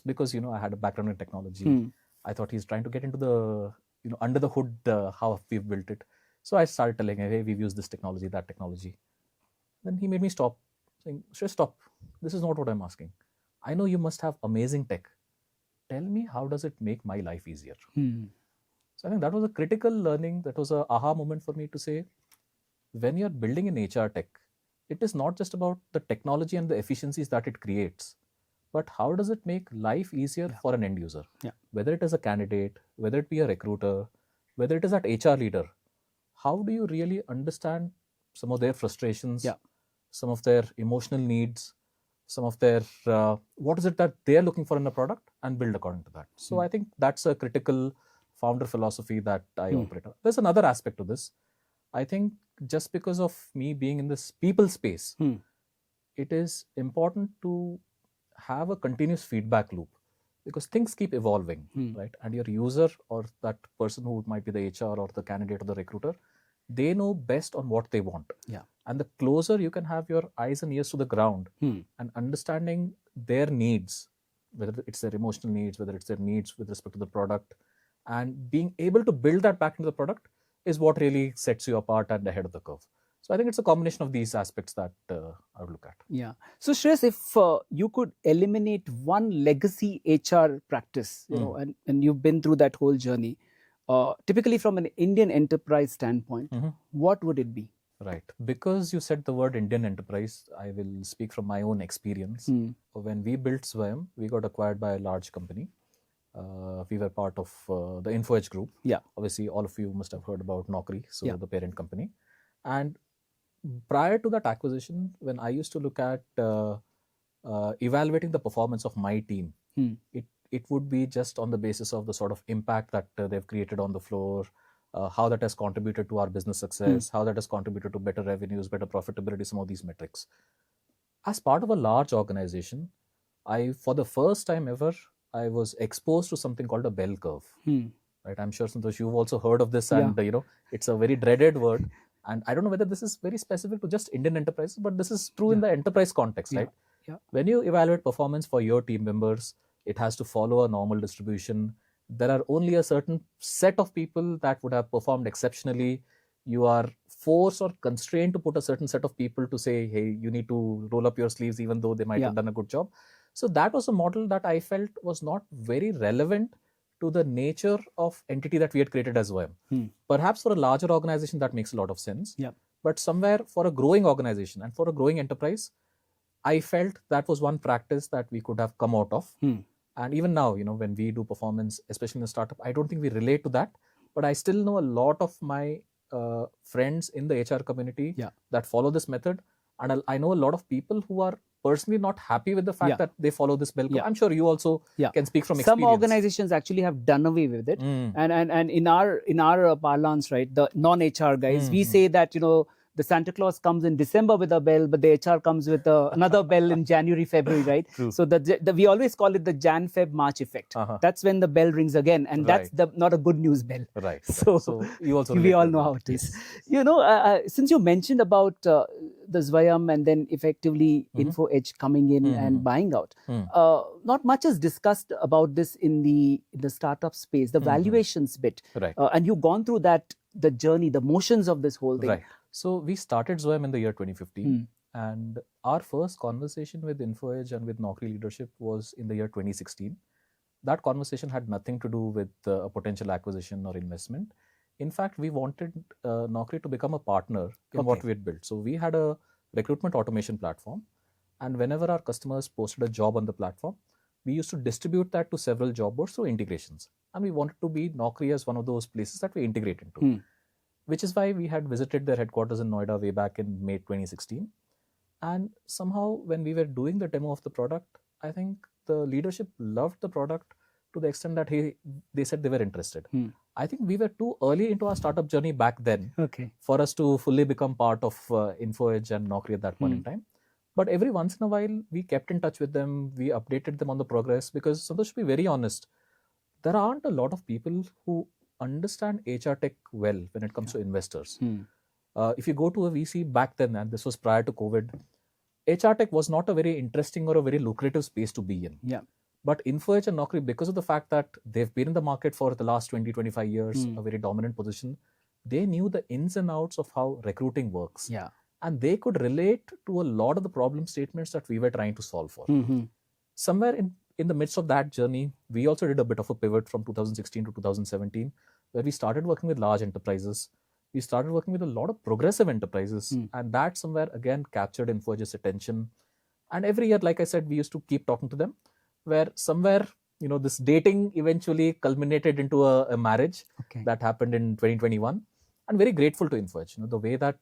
Because I had a background in technology. I thought he's trying to get into the under the hood, how we've built it. So I started telling him, hey, we've used this technology, that technology. Then he made me stop, saying, Shreyas, stop. This is not what I'm asking. I know you must have amazing tech. Tell me, how does it make my life easier? So I think that was a critical learning. That was a aha moment for me to say, when you're building in HR tech, it is not just about the technology and the efficiencies that it creates, but how does it make life easier for an end user? Whether it is a candidate, whether it be a recruiter, whether it is that HR leader, how do you really understand some of their frustrations, some of their emotional needs, some of their, what is it that they're looking for in a product, and build according to that. So I think that's a critical founder philosophy that I operate on. There's another aspect to this. I think just because of me being in this people space, it is important to have a continuous feedback loop. because things keep evolving, right? And your user or that person who might be the HR or the candidate or the recruiter, they know best on what they want. Yeah. And the closer you can have your eyes and ears to the ground and understanding their needs, whether it's their emotional needs, whether it's their needs with respect to the product, and being able to build that back into the product is what really sets you apart and ahead of the curve. So I think it's a combination of these aspects that I would look at. Yeah. So Shreyas, if you could eliminate one legacy HR practice, and you've been through that whole journey, typically from an Indian enterprise standpoint, what would it be? Right. Because you said the word Indian enterprise, I will speak from my own experience. When we built Zwayam, we got acquired by a large company. We were part of the Info Edge group. Yeah. Obviously, all of you must have heard about Naukri, so the parent company. And prior to that acquisition, when I used to look at evaluating the performance of my team, it would be just on the basis of the sort of impact that they've created on the floor, how that has contributed to our business success, how that has contributed to better revenues, better profitability, some of these metrics. As part of a large organization, for the first time ever, I was exposed to something called a bell curve. Right? I'm sure, Santosh, you've also heard of this, and it's a very dreaded word. And I don't know whether this is very specific to just Indian enterprises, but this is true in the enterprise context, right? Yeah. When you evaluate performance for your team members, it has to follow a normal distribution. There are only a certain set of people that would have performed exceptionally. You are forced or constrained to put a certain set of people to say, hey, you need to roll up your sleeves even though they might have done a good job. So that was a model that I felt was not very relevant to the nature of entity that we had created as Zwayam. Perhaps for a larger organization that makes a lot of sense. But somewhere for a growing organization and for a growing enterprise, I felt that was one practice that we could have come out of. And even now, when we do performance, especially in a startup, I don't think we relate to that. But I still know a lot of my friends in the HR community that follow this method. And I know a lot of people who are personally not happy with the fact that they follow this bell curve. I'm sure you also can speak from experience. Some organizations actually have done away with it. And in our parlance, right, the non-HR guys, we say that, the Santa Claus comes in December with a bell, but the HR comes with another bell in January, February, right? True. So we always call it the Jan, Feb, March effect. That's when the bell rings again, and that's not a good news bell. Right. So you also we all know how it is. Since you mentioned about the Zwayam and then effectively Info Edge coming in and buying out, not much is discussed about this in the startup space, the valuations bit. Right. And you've gone through the journey, the motions of this whole thing. Right. So we started Zwayam in the year 2015, and our first conversation with Info Edge and with Naukri leadership was in the year 2016. That conversation had nothing to do with a potential acquisition or investment. In fact, we wanted Naukri to become a partner in what we had built. So we had a recruitment automation platform, and whenever our customers posted a job on the platform, we used to distribute that to several job boards through integrations. And we wanted to be Naukri as one of those places that we integrate into. Which is why we had visited their headquarters in Noida way back in May 2016. And somehow when we were doing the demo of the product, I think the leadership loved the product to the extent that they said they were interested. I think we were too early into our startup journey back then for us to fully become part of Info Edge and Naukri at that point in time. But every once in a while, we kept in touch with them. We updated them on the progress because, Santosh, to be very honest, there aren't a lot of people who understand HR tech well when it comes to investors. If you go to a VC back then, and this was prior to COVID, HR tech was not a very interesting or a very lucrative space to be in. But Info Edge and Naukri, because of the fact that they've been in the market for the last 20, 25 years, a very dominant position, they knew the ins and outs of how recruiting works. And they could relate to a lot of the problem statements that we were trying to solve for. Somewhere in the midst of that journey, we also did a bit of a pivot from 2016 to 2017, where we started working with large enterprises. We started working with a lot of progressive enterprises, and that somewhere again captured Info Edge's attention. And every year, like I said, we used to keep talking to them, where somewhere, this dating eventually culminated into a marriage that happened in 2021. I'm very grateful to Info Edge, the way that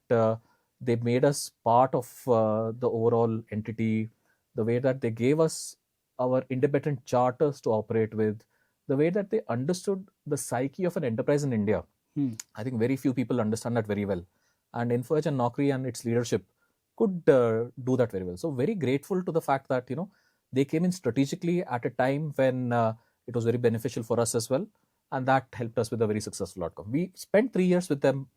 they made us part of the overall entity, the way that they gave us our independent charters to operate with, the way that they understood the psyche of an enterprise in India. I think very few people understand that very well. And Info Edge and Naukri and its leadership could do that very well. So very grateful to the fact that, they came in strategically at a time when it was very beneficial for us as well. And that helped us with a very successful outcome. We spent 3 years with them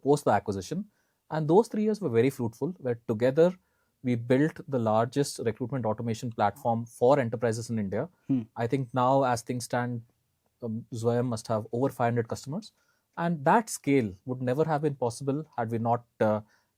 post the acquisition. And those 3 years were very fruitful, where together we built the largest recruitment automation platform for enterprises in India. I think now, as things stand, Zwayam must have over 500 customers. And that scale would never have been possible had we not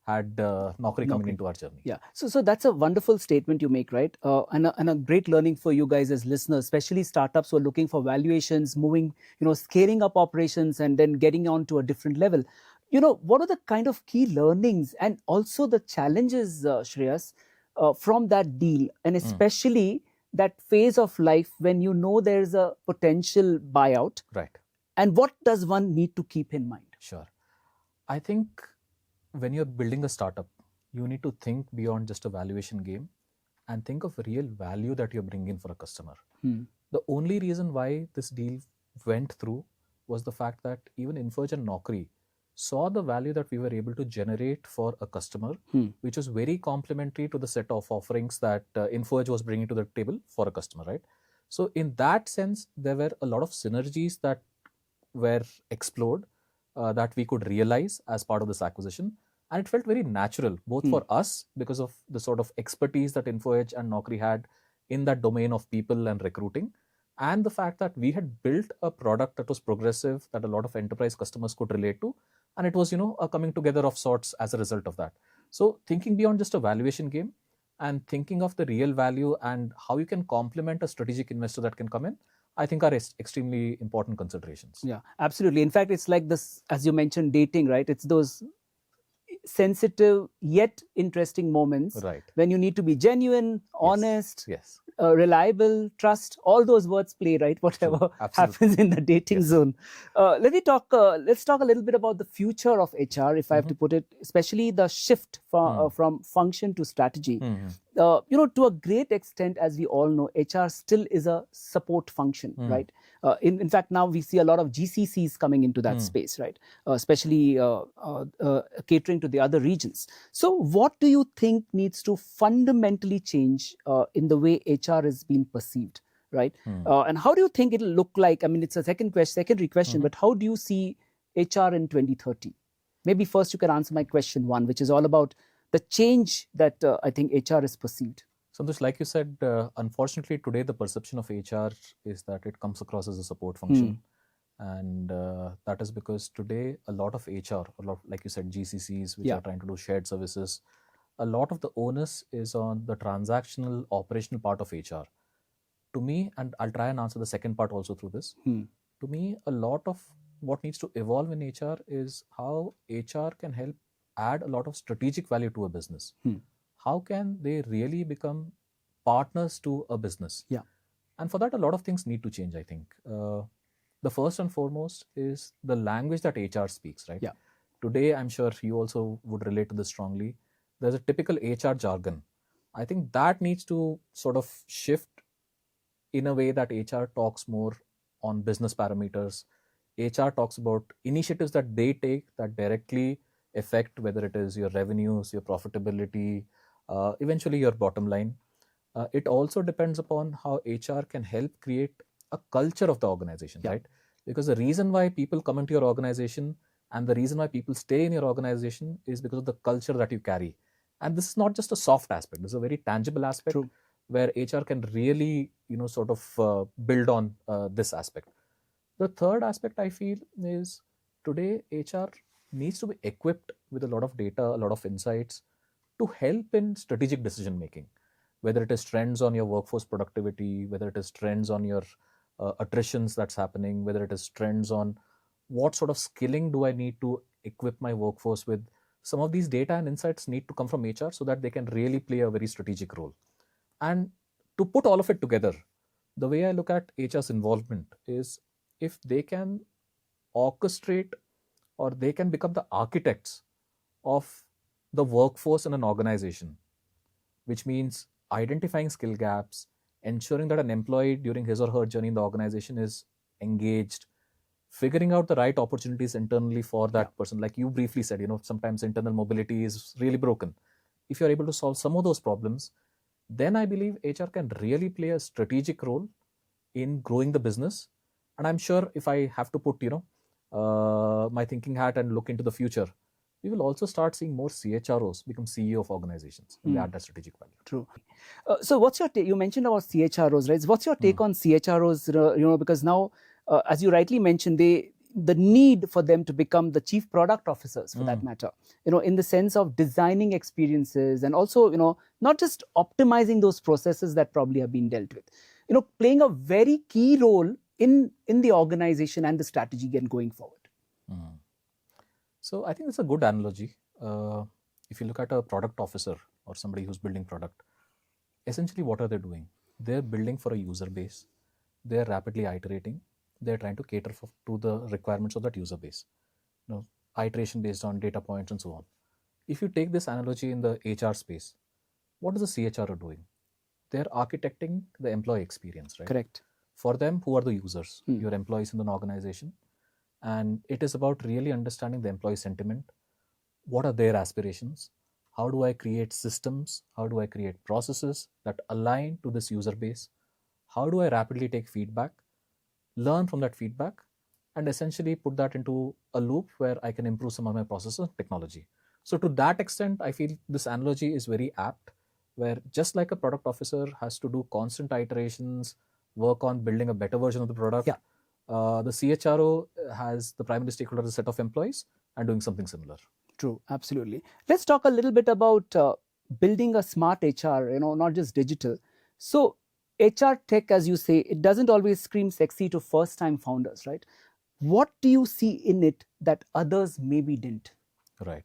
had Naukri coming into our journey. Yeah. So that's a wonderful statement you make, right? And a great learning for you guys as listeners, especially startups who are looking for valuations, moving, scaling up operations and then getting on to a different level. What are the kind of key learnings and also the challenges, Shreyas, from that deal, and especially that phase of life when there's a potential buyout? Right. And what does one need to keep in mind? Sure. I think when you're building a startup, you need to think beyond just a valuation game and think of real value that you're bringing for a customer. The only reason why this deal went through was the fact that even Infoj and Naukri saw the value that we were able to generate for a customer, which was very complementary to the set of offerings that Infoj was bringing to the table for a customer, right? So in that sense, there were a lot of synergies that were explored that we could realize as part of this acquisition. And it felt very natural, both for us because of the sort of expertise that Infoj and Naukri had in that domain of people and recruiting, and the fact that we had built a product that was progressive, that a lot of enterprise customers could relate to. And it was, a coming together of sorts as a result of that. So thinking beyond just a valuation game and thinking of the real value and how you can complement a strategic investor that can come in, I think are extremely important considerations. Yeah, absolutely. In fact, it's like this, as you mentioned, dating, right? It's those sensitive yet interesting moments, right, when you need to be genuine, honest, yes. Reliable, trust, all those words play, right? Whatever happens in the dating zone. Let's talk a little bit about the future of HR, if I have to put it, especially the shift from function to strategy. To a great extent, as we all know, HR still is a support function, right? In fact, now we see a lot of GCCs coming into that space, right? Especially catering to the other regions. So what do you think needs to fundamentally change in the way HR is being perceived, right? And how do you think it'll look like? I mean, it's a secondary question, but how do you see HR in 2030? Maybe first you can answer my question one, which is all about the change that I think HR is perceived. Santosh, like you said, unfortunately today the perception of HR is that it comes across as a support function. And that is because today a lot of HR, like you said, GCCs, which are trying to do shared services, a lot of the onus is on the transactional operational part of HR. To me, and I'll try and answer the second part also through this, to me, a lot of what needs to evolve in HR is how HR can help add a lot of strategic value to a business. How can they really become partners to a business? Yeah. And for that, a lot of things need to change, I think. The first and foremost is the language that HR speaks, right? Yeah. Today, I'm sure you also would relate to this strongly. There's a typical HR jargon. I think that needs to sort of shift in a way that HR talks more on business parameters. HR talks about initiatives that they take that directly affect whether it is your revenues, your profitability, eventually your bottom line. It also depends upon how HR can help create a culture of the organization, right? Because the reason why people come into your organization and the reason why people stay in your organization is because of the culture that you carry. And this is not just a soft aspect, this is a very tangible aspect. True. Where HR can really, sort of build on this aspect. The third aspect I feel is today HR needs to be equipped with a lot of data, a lot of insights to help in strategic decision making, whether it is trends on your workforce productivity, whether it is trends on your attritions that's happening, whether it is trends on what sort of skilling do I need to equip my workforce with. Some of these data and insights need to come from HR so that they can really play a very strategic role. And to put all of it together, the way I look at HR's involvement is if they can orchestrate or they can become the architects of the workforce in an organization, which means identifying skill gaps, ensuring that an employee during his or her journey in the organization is engaged, figuring out the right opportunities internally for that person. Like you briefly said, sometimes internal mobility is really broken. If you're able to solve some of those problems, then I believe HR can really play a strategic role in growing the business. And I'm sure if I have to put, my thinking hat and look into the future, we will also start seeing more CHROs become CEO of organizations when they add that strategic value. True. So what's your take? You mentioned about CHROs, right? What's your take on CHROs? Because now, as you rightly mentioned, the need for them to become the chief product officers, for that matter, in the sense of designing experiences and also, not just optimizing those processes that probably have been dealt with, playing a very key role in the organization and the strategy again going forward. So I think it's a good analogy. If you look at a product officer or somebody who's building product, essentially what are they doing? They're building for a user base. They're rapidly iterating. They're trying to cater to the requirements of that user base. Iteration based on data points and so on. If you take this analogy in the HR space, what is the CHRO doing? They're architecting the employee experience, right? Correct. For them, who are the users? Your employees in an organization. And it is about really understanding the employee sentiment. What are their aspirations? How do I create systems? How do I create processes that align to this user base? How do I rapidly take feedback, learn from that feedback, and essentially put that into a loop where I can improve some of my processes and technology? So to that extent, I feel this analogy is very apt, where just like a product officer has to do constant iterations, work on building a better version of the product, the CHRO has the primary stakeholder as a set of employees and doing something similar. True, absolutely. Let's talk a little bit about building a smart HR, not just digital. So HR tech, as you say, it doesn't always scream sexy to first-time founders, right? What do you see in it that others maybe didn't? Right.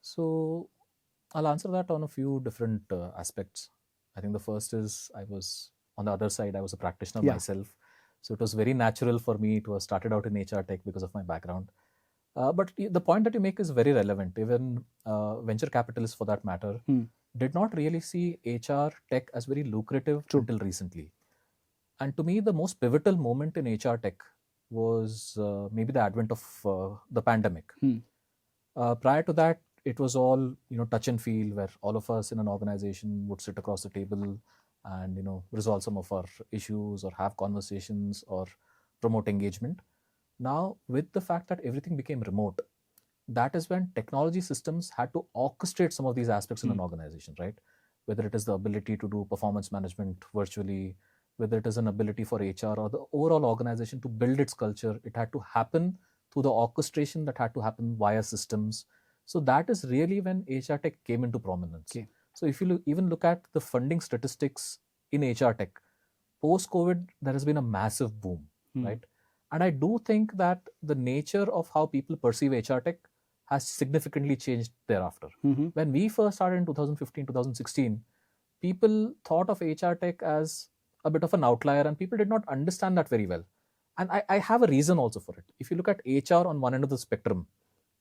So I'll answer that on a few different aspects. I think the first is I was on the other side, I was a practitioner myself. So it was very natural for me to have started out in HR tech because of my background. But the point that you make is very relevant. Even venture capitalists, for that matter, did not really see HR tech as very lucrative until recently. And to me, the most pivotal moment in HR tech was maybe the advent of the pandemic. Prior to that, it was all touch and feel, where all of us in an organization would sit across the table and resolve some of our issues or have conversations or promote engagement. Now, with the fact that everything became remote, that is when technology systems had to orchestrate some of these aspects in an organization, right? Whether it is the ability to do performance management virtually, whether it is an ability for HR or the overall organization to build its culture, it had to happen through the orchestration that had to happen via systems. So that is really when HR tech came into prominence. Okay. So if you even look at the funding statistics in HR tech, post-COVID, there has been a massive boom, right? And I do think that the nature of how people perceive HR tech has significantly changed thereafter. When we first started in 2015, 2016, people thought of HR tech as a bit of an outlier and people did not understand that very well. And I have a reason also for it. If you look at HR on one end of the spectrum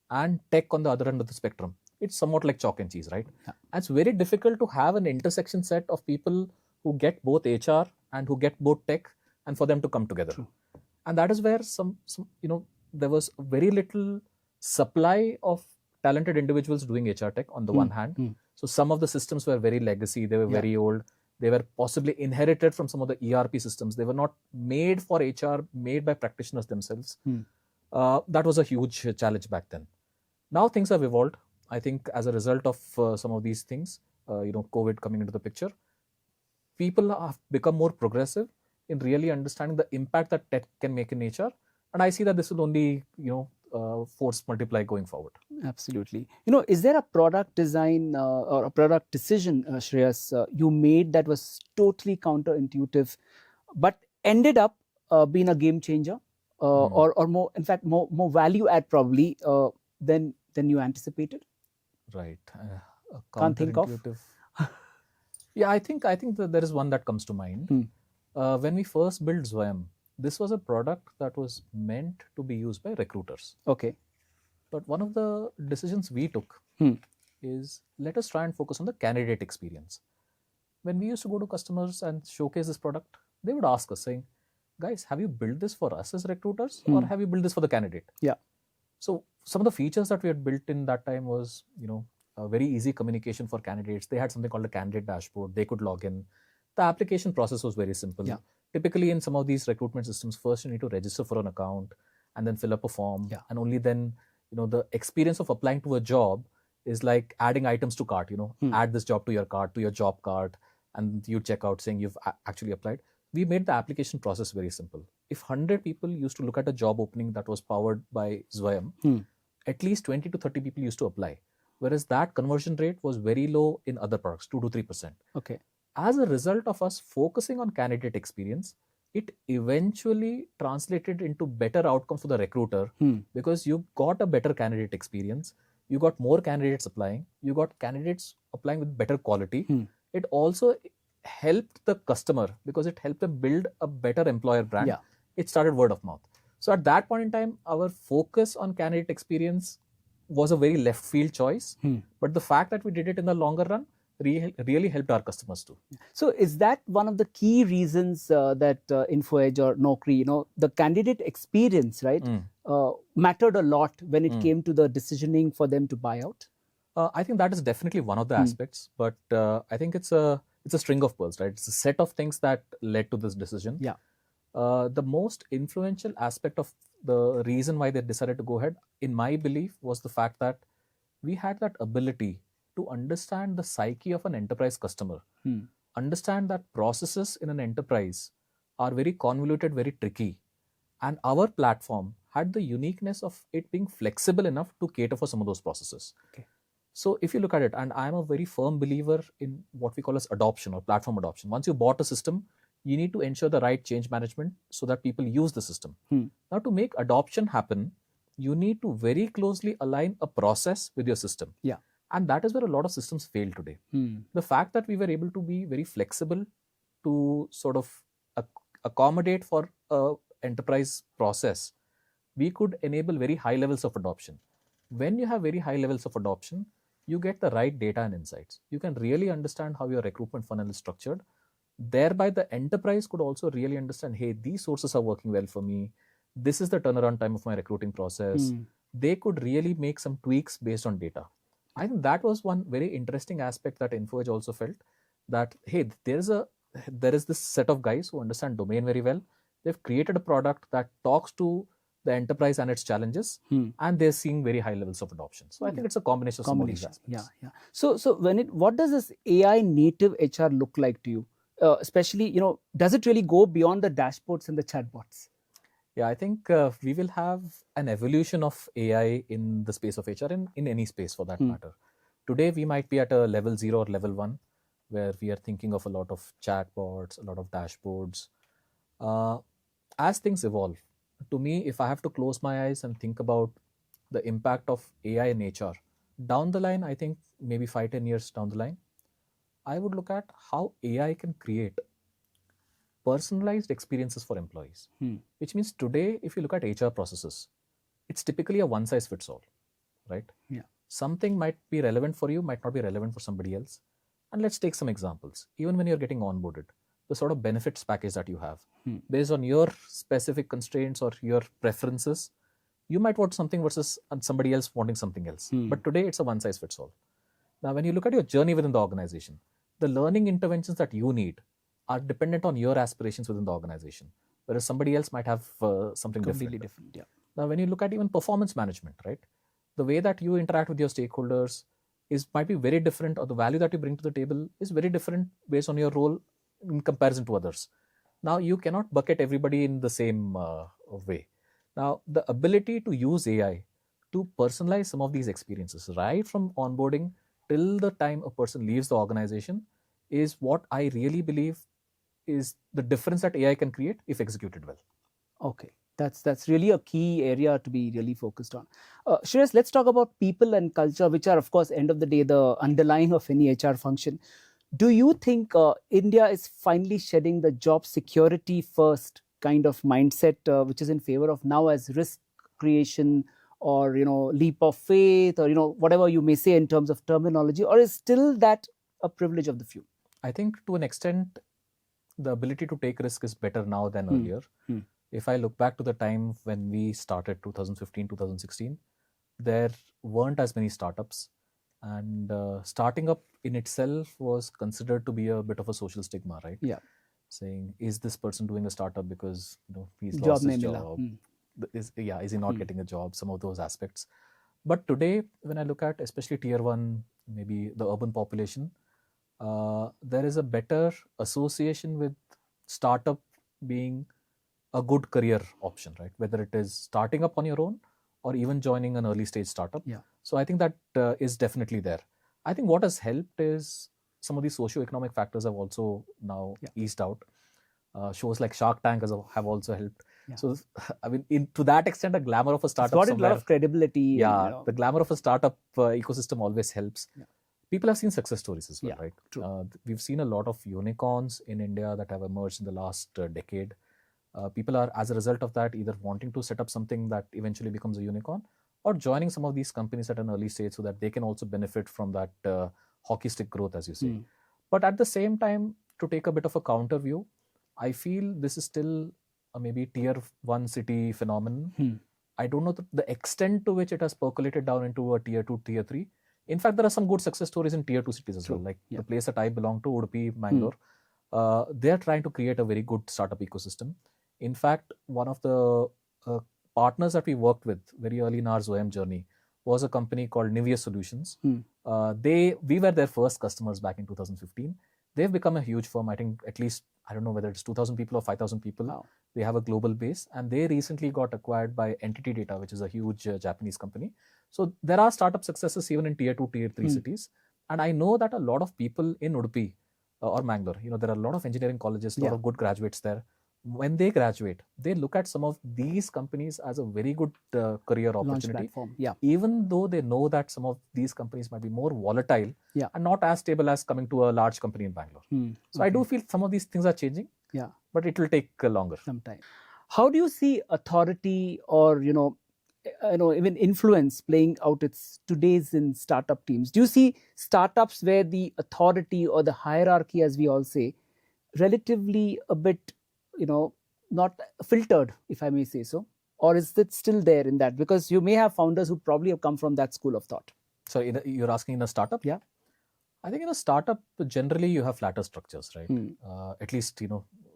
and tech on the other end of the spectrum, it's somewhat like chalk and cheese, right? And it's very difficult to have an intersection set of people who get both HR and who get both tech and for them to come together. True. And that is where some there was very little supply of talented individuals doing HR tech on the one hand. So some of the systems were very legacy, they were very old. They were possibly inherited from some of the ERP systems. They were not made for HR, made by practitioners themselves. That was a huge challenge back then. Now things have evolved. I think as a result of some of these things, COVID coming into the picture, people have become more progressive in really understanding the impact that tech can make in HR. And I see that this will only, force multiply going forward. Absolutely. Is there a product design or a product decision, Shreyas, you made that was totally counterintuitive, but ended up being a game changer or more, in fact, more value add probably than you anticipated? Right. Can't think of. Yeah, I think that there is one that comes to mind. When we first built Zwayam, this was a product that was meant to be used by recruiters. Okay. But one of the decisions we took is let us try and focus on the candidate experience. When we used to go to customers and showcase this product, they would ask us saying, guys, have you built this for us as recruiters or have you built this for the candidate? Yeah. So some of the features that we had built in that time was, very easy communication for candidates. They had something called a candidate dashboard. They could log in. The application process was very simple. Yeah. Typically, in some of these recruitment systems, first you need to register for an account and then fill up a form. Yeah. And only then, the experience of applying to a job is like adding items to cart. Add this job to your cart, to your job cart, and you check out saying you've actually applied. We made the application process very simple. If 100 people used to look at a job opening that was powered by Zwayam, at least 20 to 30 people used to apply. Whereas that conversion rate was very low in other products, 2 to 3%. Okay. As a result of us focusing on candidate experience, it eventually translated into better outcomes for the recruiter because you got a better candidate experience. You got more candidates applying. You got candidates applying with better quality. It also helped the customer because it helped them build a better employer brand. Yeah. It started word of mouth. So at that point in time, our focus on candidate experience was a very left field choice. But the fact that we did it in the longer run really helped our customers too. So is that one of the key reasons that InfoEdge or Naukri, the candidate experience, right, mattered a lot when it came to the decisioning for them to buy out? I think that is definitely one of the aspects, but I think it's a string of pearls, right? It's a set of things that led to this decision. Yeah. The most influential aspect of the reason why they decided to go ahead, in my belief, was the fact that we had that ability to understand the psyche of an enterprise customer, understand that processes in an enterprise are very convoluted, very tricky. And our platform had the uniqueness of it being flexible enough to cater for some of those processes. Okay. So if you look at it, and I'm a very firm believer in what we call as adoption or platform adoption. Once you bought a system, you need to ensure the right change management so that people use the system. Now, to make adoption happen, you need to very closely align a process with your system. Yeah. And that is where a lot of systems fail today. The fact that we were able to be very flexible to sort of accommodate for an enterprise process, we could enable very high levels of adoption. When you have very high levels of adoption, you get the right data and insights. You can really understand how your recruitment funnel is structured. Thereby, the enterprise could also really understand, hey, these sources are working well for me. This is the turnaround time of my recruiting process. They could really make some tweaks based on data. I think that was one very interesting aspect that InfoEdge also felt, that, hey, there is this set of guys who understand domain very well. They've created a product that talks to the enterprise and its challenges, and they're seeing very high levels of adoption. So I think it's a combination of some of these aspects. Yeah. So what does this AI native HR look like to you? Especially, does it really go beyond the dashboards and the chatbots? Yeah, I think we will have an evolution of AI in the space of HR and in any space for that matter. Today, we might be at a level 0 or level 1, where we are thinking of a lot of chatbots, a lot of dashboards. As things evolve, to me, if I have to close my eyes and think about the impact of AI in HR, down the line, I think maybe 5-10 years down the line, I would look at how AI can create personalized experiences for employees. Which means today, if you look at HR processes, it's typically a one size fits all, right? Yeah. Something might be relevant for you, might not be relevant for somebody else. And let's take some examples. Even when you're getting onboarded, the sort of benefits package that you have, based on your specific constraints or your preferences, you might want something versus somebody else wanting something else. But today, it's a one size fits all. Now, when you look at your journey within the organization, the learning interventions that you need are dependent on your aspirations within the organization, whereas somebody else might have something completely different. Yeah. Now, when you look at even performance management, right, the way that you interact with your stakeholders might be very different, or the value that you bring to the table is very different based on your role in comparison to others. Now, you cannot bucket everybody in the same way. Now, the ability to use AI to personalize some of these experiences, right from onboarding till the time a person leaves the organization, is what I really believe is the difference that AI can create if executed well. Okay, that's really a key area to be really focused on. Shreyas, let's talk about people and culture, which are, of course, end of the day, the underlying of any HR function. Do you think India is finally shedding the job security first kind of mindset, which is in favor of now as risk creation or leap of faith, or whatever you may say in terms of terminology, or is still that a privilege of the few? I think to an extent, the ability to take risk is better now than earlier. If I look back to the time when we started 2015, 2016, there weren't as many startups. And starting up in itself was considered to be a bit of a social stigma, right? Yeah. Saying, is this person doing a startup because he's Job lost his nahi mila. job? Is he not getting a job? Some of those aspects. But today, when I look at especially tier 1, maybe the urban population, there is a better association with startup being a good career option, right? Whether it is starting up on your own or even joining an early stage startup. Yeah. So I think that is definitely there. I think what has helped is some of these socio-economic factors have also now eased out. Shows like Shark Tank have also helped. Yeah. So, I mean, to that extent, a glamour of a startup it's got a lot of credibility. Yeah, and, the glamour of a startup ecosystem always helps. Yeah. People have seen success stories as well, Yeah, right? true. We've seen a lot of unicorns in India that have emerged in the last decade. People are, as a result of that, either wanting to set up something that eventually becomes a unicorn or joining some of these companies at an early stage so that they can also benefit from that hockey stick growth, as you say. But at the same time, to take a bit of a counter view, I feel this is still a maybe tier 1 city phenomenon. I don't know the extent to which it has percolated down into a tier 2, tier 3. In fact, there are some good success stories in tier 2 cities as well, like the place that I belong to, Udupi, Mangalore. They are trying to create a very good startup ecosystem. In fact, one of the partners that we worked with very early in our Zoem journey was a company called Nivea Solutions. We were their first customers back in 2015. They've become a huge firm. I think at least, I don't know whether it's 2,000 people or 5,000 people. Wow. They have a global base, and they recently got acquired by Entity Data, which is a huge Japanese company. So there are startup successes even in tier 2, tier 3 cities. And I know that a lot of people in Udupi or Mangalore, there are a lot of engineering colleges, a lot of good graduates there. When they graduate, they look at some of these companies as a very good career opportunity. Even though they know that some of these companies might be more volatile and not as stable as coming to a large company in Bangalore. So I do feel some of these things are changing, but it will take longer. Some time. How do you see authority or even influence playing out its today's in startup teams? Do you see startups where the authority or the hierarchy, as we all say, relatively a bit not filtered, if I may say so, or is it still there in that? Because you may have founders who probably have come from that school of thought. So you're asking in a startup? Yeah. I think in a startup, generally you have flatter structures, right? At least,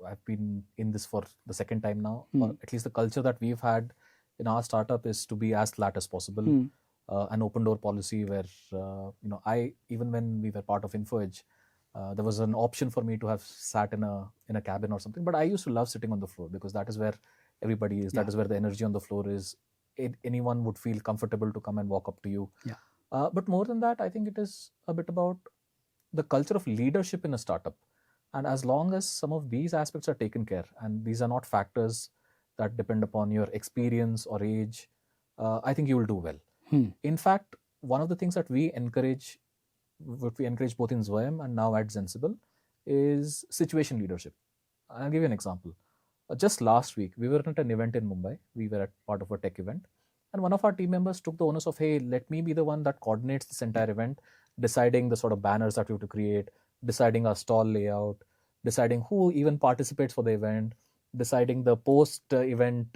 I've been in this for the second time now. Or at least the culture that we've had in our startup is to be as flat as possible. An open door policy where, even when we were part of InfoEdge, there was an option for me to have sat in a cabin or something. But I used to love sitting on the floor because that is where everybody is. That is where the energy on the floor is. Anyone would feel comfortable to come and walk up to you. But more than that, I think it is a bit about the culture of leadership in a startup. And as long as some of these aspects are taken care, and these are not factors that depend upon your experience or age, I think you will do well. In fact, one of the things that we encourage both in Zoem and now at Zensible is situation leadership. I'll give you an example. Just last week, we were at an event in Mumbai. We were at part of a tech event. And one of our team members took the onus of, hey, let me be the one that coordinates this entire event, deciding the sort of banners that we have to create, deciding our stall layout, deciding who even participates for the event, deciding the post-event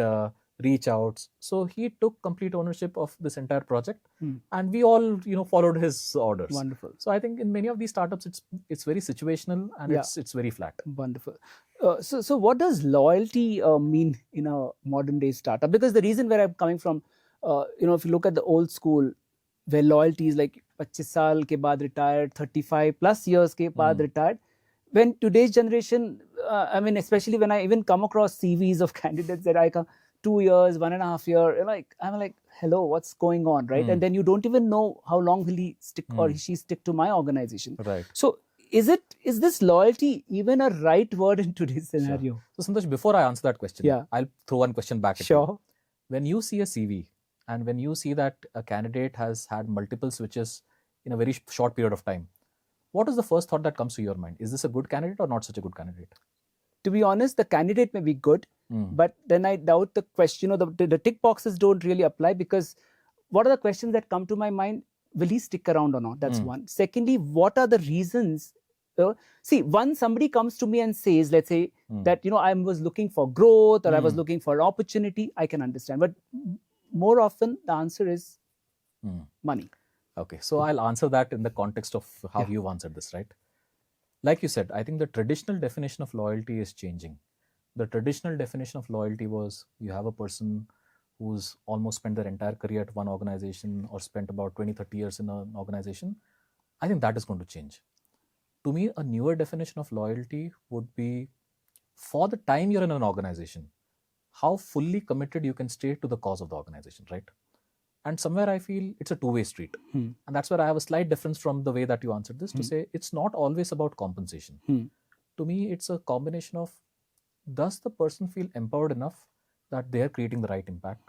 reach outs. So he took complete ownership of this entire project, and we all followed his orders. Wonderful. So I think in many of these startups, it's very situational and it's very flat. Wonderful. So what does loyalty mean in a modern day startup? Because the reason where I'm coming from, if you look at the old school, where loyalty is like 25 saal ke baad retired, 35 plus years ke baad retired. When today's generation, especially when I even come across CVs of candidates that I come 2 years, 1.5 years, I'm like, hello, what's going on, right? And then you don't even know how long will he stick or she stick to my organization. Right. So is this loyalty even a right word in today's scenario? Sure. So Santosh, before I answer that question, I'll throw one question back at you. When you see a CV and when you see that a candidate has had multiple switches in a very short period of time, what is the first thought that comes to your mind? Is this a good candidate or not such a good candidate? To be honest, the candidate may be good, but then I doubt the question, the tick boxes don't really apply, because what are the questions that come to my mind? Will he stick around or not? That's one. Secondly, what are the reasons? See, once somebody comes to me and says, let's say that, I was looking for growth or I was looking for opportunity, I can understand. But more often the answer is money. Okay, so I'll answer that in the context of how you've answered this, right? Like you said, I think the traditional definition of loyalty is changing. The traditional definition of loyalty was you have a person who's almost spent their entire career at one organization or spent about 20, 30 years in an organization. I think that is going to change. To me, a newer definition of loyalty would be for the time you're in an organization, how fully committed you can stay to the cause of the organization, right? And somewhere I feel it's a two-way street. And that's where I have a slight difference from the way that you answered this to say it's not always about compensation. To me, it's a combination of does the person feel empowered enough that they're creating the right impact?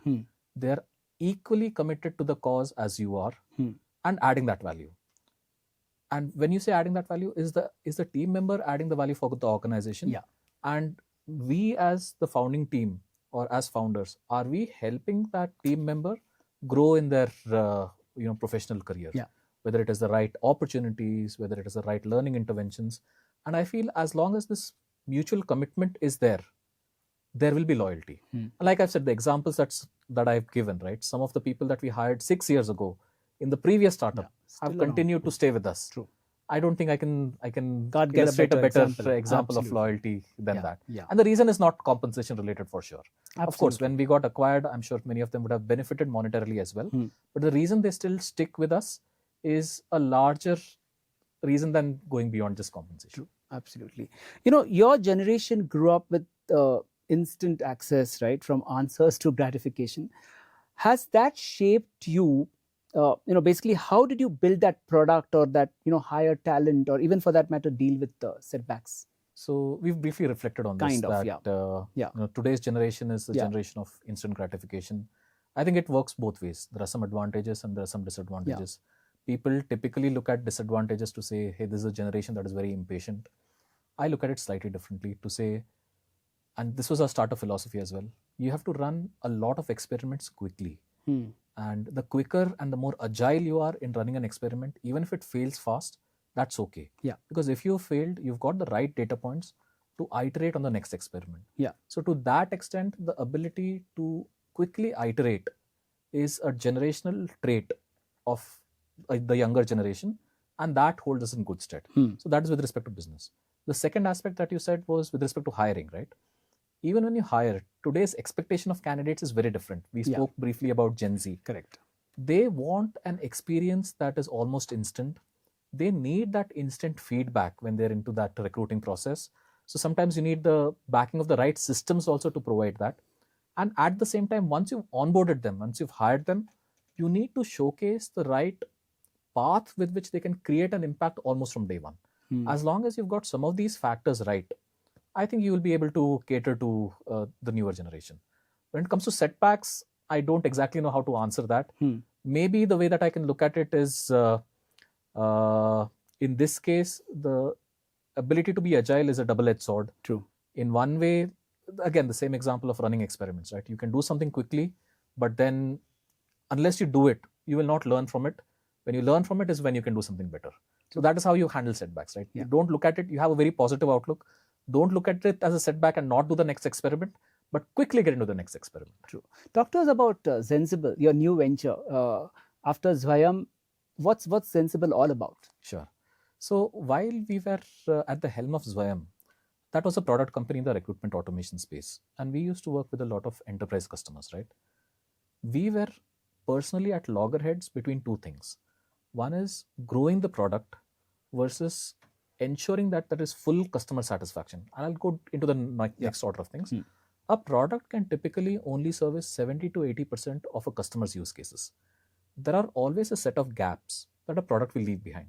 They're equally committed to the cause as you are and adding that value. And when you say adding that value, is the team member adding the value for the organization? Yeah. And we as the founding team or as founders, are we helping that team member grow in their professional career? Yeah. Whether it is the right opportunities, whether it is the right learning interventions. And I feel as long as this mutual commitment is there will be loyalty. Like I've said, the examples that I've given, right? Some of the people that we hired 6 years ago in the previous startup have continued to stay with us. True. I don't think I can Can't get illustrate a better example of Absolutely. loyalty than that. Yeah. And the reason is not compensation related for sure. Of course, Absolutely. when we got acquired, I'm sure many of them would have benefited monetarily as well. But the reason they still stick with us is a larger reason than going beyond just compensation. True. Absolutely. Your generation grew up with instant access, right? From answers to gratification. Has that shaped you? Basically, how did you build that product or that, hire talent or even for that matter, deal with setbacks? So we've briefly reflected on this. Today's generation is the generation of instant gratification. I think it works both ways. There are some advantages and there are some disadvantages. People typically look at disadvantages to say, hey, this is a generation that is very impatient. I look at it slightly differently to say, and this was our startup philosophy as well, you have to run a lot of experiments quickly. And the quicker and the more agile you are in running an experiment, even if it fails fast, that's okay. Yeah. Because if you failed, you've got the right data points to iterate on the next experiment. Yeah. So to that extent, the ability to quickly iterate is a generational trait of the younger generation, and that holds us in good stead. So that is with respect to business. The second aspect that you said was with respect to hiring, right? Even when you hire, today's expectation of candidates is very different. We spoke briefly about Gen Z. Correct. They want an experience that is almost instant. They need that instant feedback when they're into that recruiting process. So sometimes you need the backing of the right systems also to provide that. And at the same time, once you've onboarded them, once you've hired them, you need to showcase the right path with which they can create an impact almost from day one. As long as you've got some of these factors right, I think you will be able to cater to the newer generation. When it comes to setbacks, I don't exactly know how to answer that. Maybe the way that I can look at it is, in this case, the ability to be agile is a double-edged sword. True. In one way, again, the same example of running experiments, right? You can do something quickly, but then unless you do it, you will not learn from it. When you learn from it is when you can do something better. So that is how you handle setbacks, right? You don't look at it, you have a very positive outlook. Don't look at it as a setback and not do the next experiment, but quickly get into the next experiment. True. Talk to us about Zensible, your new venture. After Zwayam, what's Zensible all about? Sure. So while we were at the helm of Zwayam, that was a product company in the recruitment automation space. And we used to work with a lot of enterprise customers, right? We were personally at loggerheads between two things. One is growing the product versus ensuring that there is full customer satisfaction. And I'll go into the next order of things. A product can typically only service 70 to 80% of a customer's use cases. There are always a set of gaps that a product will leave behind.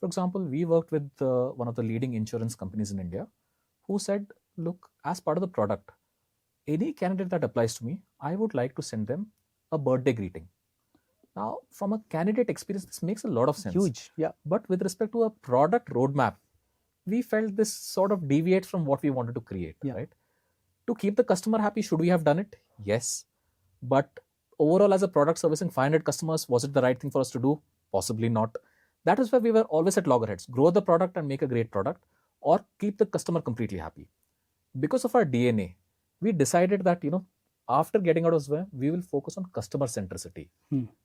For example, we worked with one of the leading insurance companies in India who said, look, as part of the product, any candidate that applies to me, I would like to send them a birthday greeting. Now, from a candidate experience, this makes a lot of sense. Huge, yeah. But with respect to a product roadmap, we felt this sort of deviates from what we wanted to create, right? To keep the customer happy, should we have done it? Yes. But overall, as a product servicing 500 customers, was it the right thing for us to do? Possibly not. That is why we were always at loggerheads. Grow the product and make a great product, or keep the customer completely happy. Because of our DNA, we decided that, after getting out of Zwayam, we will focus on customer centricity,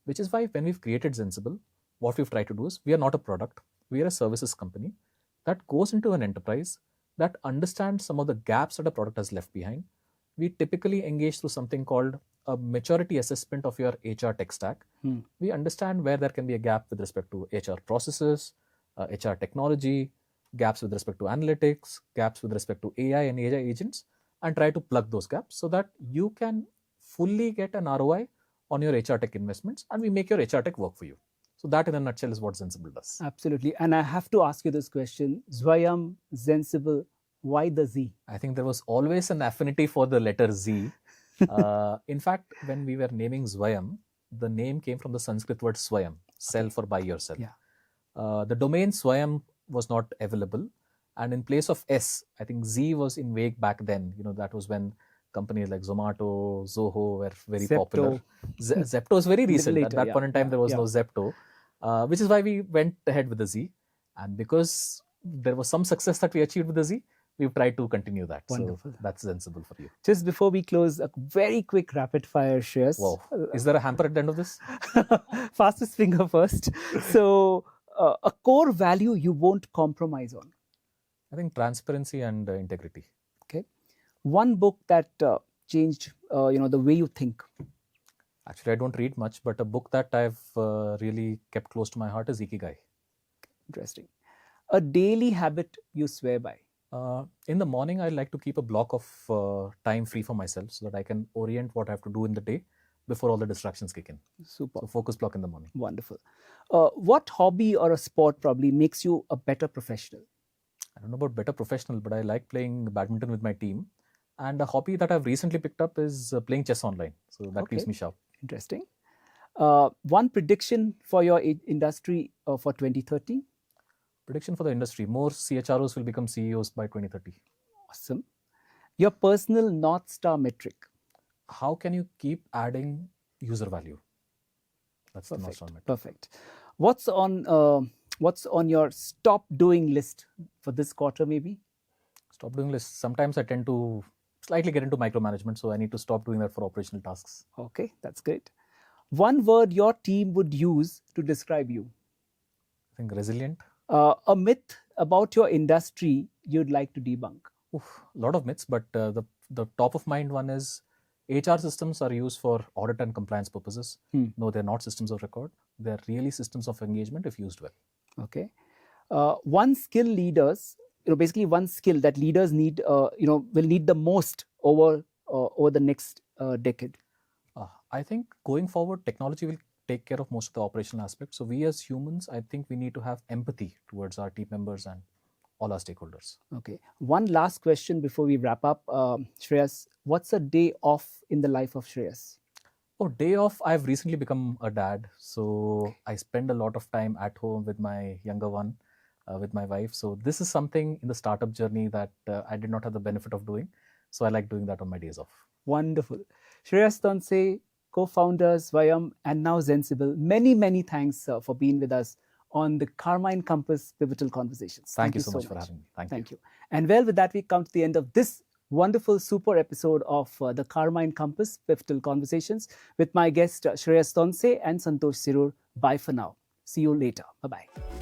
which is why when we've created Zensible, what we've tried to do is, we are not a product, we are a services company that goes into an enterprise that understands some of the gaps that a product has left behind. We typically engage through something called a maturity assessment of your HR tech stack. We understand where there can be a gap with respect to HR processes, HR technology, gaps with respect to analytics, gaps with respect to AI and AI agents, and try to plug those gaps so that you can fully get an ROI on your HR tech investments, and we make your HR tech work for you. So that in a nutshell is what Zensible does. Absolutely. And I have to ask you this question, Zwayam, Zensible, why the Z? I think there was always an affinity for the letter Z. In fact, when we were naming Zwayam, the name came from the Sanskrit word Swayam, self or by yourself. Yeah. The domain Swayam was not available. And in place of S, I think Z was in wake back then. That was when companies like Zomato, Zoho were very Zepto. popular. Zepto was very recent. Later, At that point in time, there was no Zepto, which is why we went ahead with the Z. And because there was some success that we achieved with the Z, we've tried to continue that. Wonderful. So that's Zensible for you. Just before we close, a very quick rapid fire, Shreyas. Wow. Is there a hamper at the end of this? Fastest finger first. So, a core value you won't compromise on. I think transparency and integrity. Okay. One book that changed, the way you think. Actually, I don't read much, but a book that I've really kept close to my heart is Ikigai. Interesting. A daily habit you swear by. In the morning, I like to keep a block of time free for myself so that I can orient what I have to do in the day before all the distractions kick in. Super. So focus block in the morning. Wonderful. What hobby or a sport probably makes you a better professional? I don't know about better professional, but I like playing badminton with my team. And a hobby that I've recently picked up is playing chess online. So that keeps me sharp. Interesting. One prediction for your industry for 2030? Prediction for the industry: more CHROs will become CEOs by 2030. Awesome. Your personal North Star metric? How can you keep adding user value? That's the North Star metric. Perfect. What's on your stop doing list for this quarter maybe? Stop doing list. Sometimes I tend to slightly get into micromanagement, so I need to stop doing that for operational tasks. Okay, that's great. One word your team would use to describe you? I think resilient. A myth about your industry you'd like to debunk? A lot of myths, but the top of mind one is HR systems are used for audit and compliance purposes. No, they're not systems of record. They're really systems of engagement if used well. Okay. One skill leaders, basically one skill that leaders need, will need the most over the next decade. I think going forward, technology will take care of most of the operational aspects. So we as humans, I think we need to have empathy towards our team members and all our stakeholders. Okay. One last question before we wrap up. Shreyas, what's a day off in the life of Shreyas? Oh, day off, I've recently become a dad. So I spend a lot of time at home with my younger one, with my wife. So this is something in the startup journey that I did not have the benefit of doing. So I like doing that on my days off. Wonderful. Shreyas Tonse, co-founders, Zwayam, and now Zensible. Many, many thanks for being with us on the Karmine Kompass Pivotal Conversations. Thank you so much for having me. Thank you. And well, with that, we come to the end of this wonderful, super episode of the Karmine Kompass Pivotal Conversations with my guest, Shreyas Tonse and Santosh Sirur. Bye for now. See you later. Bye-bye.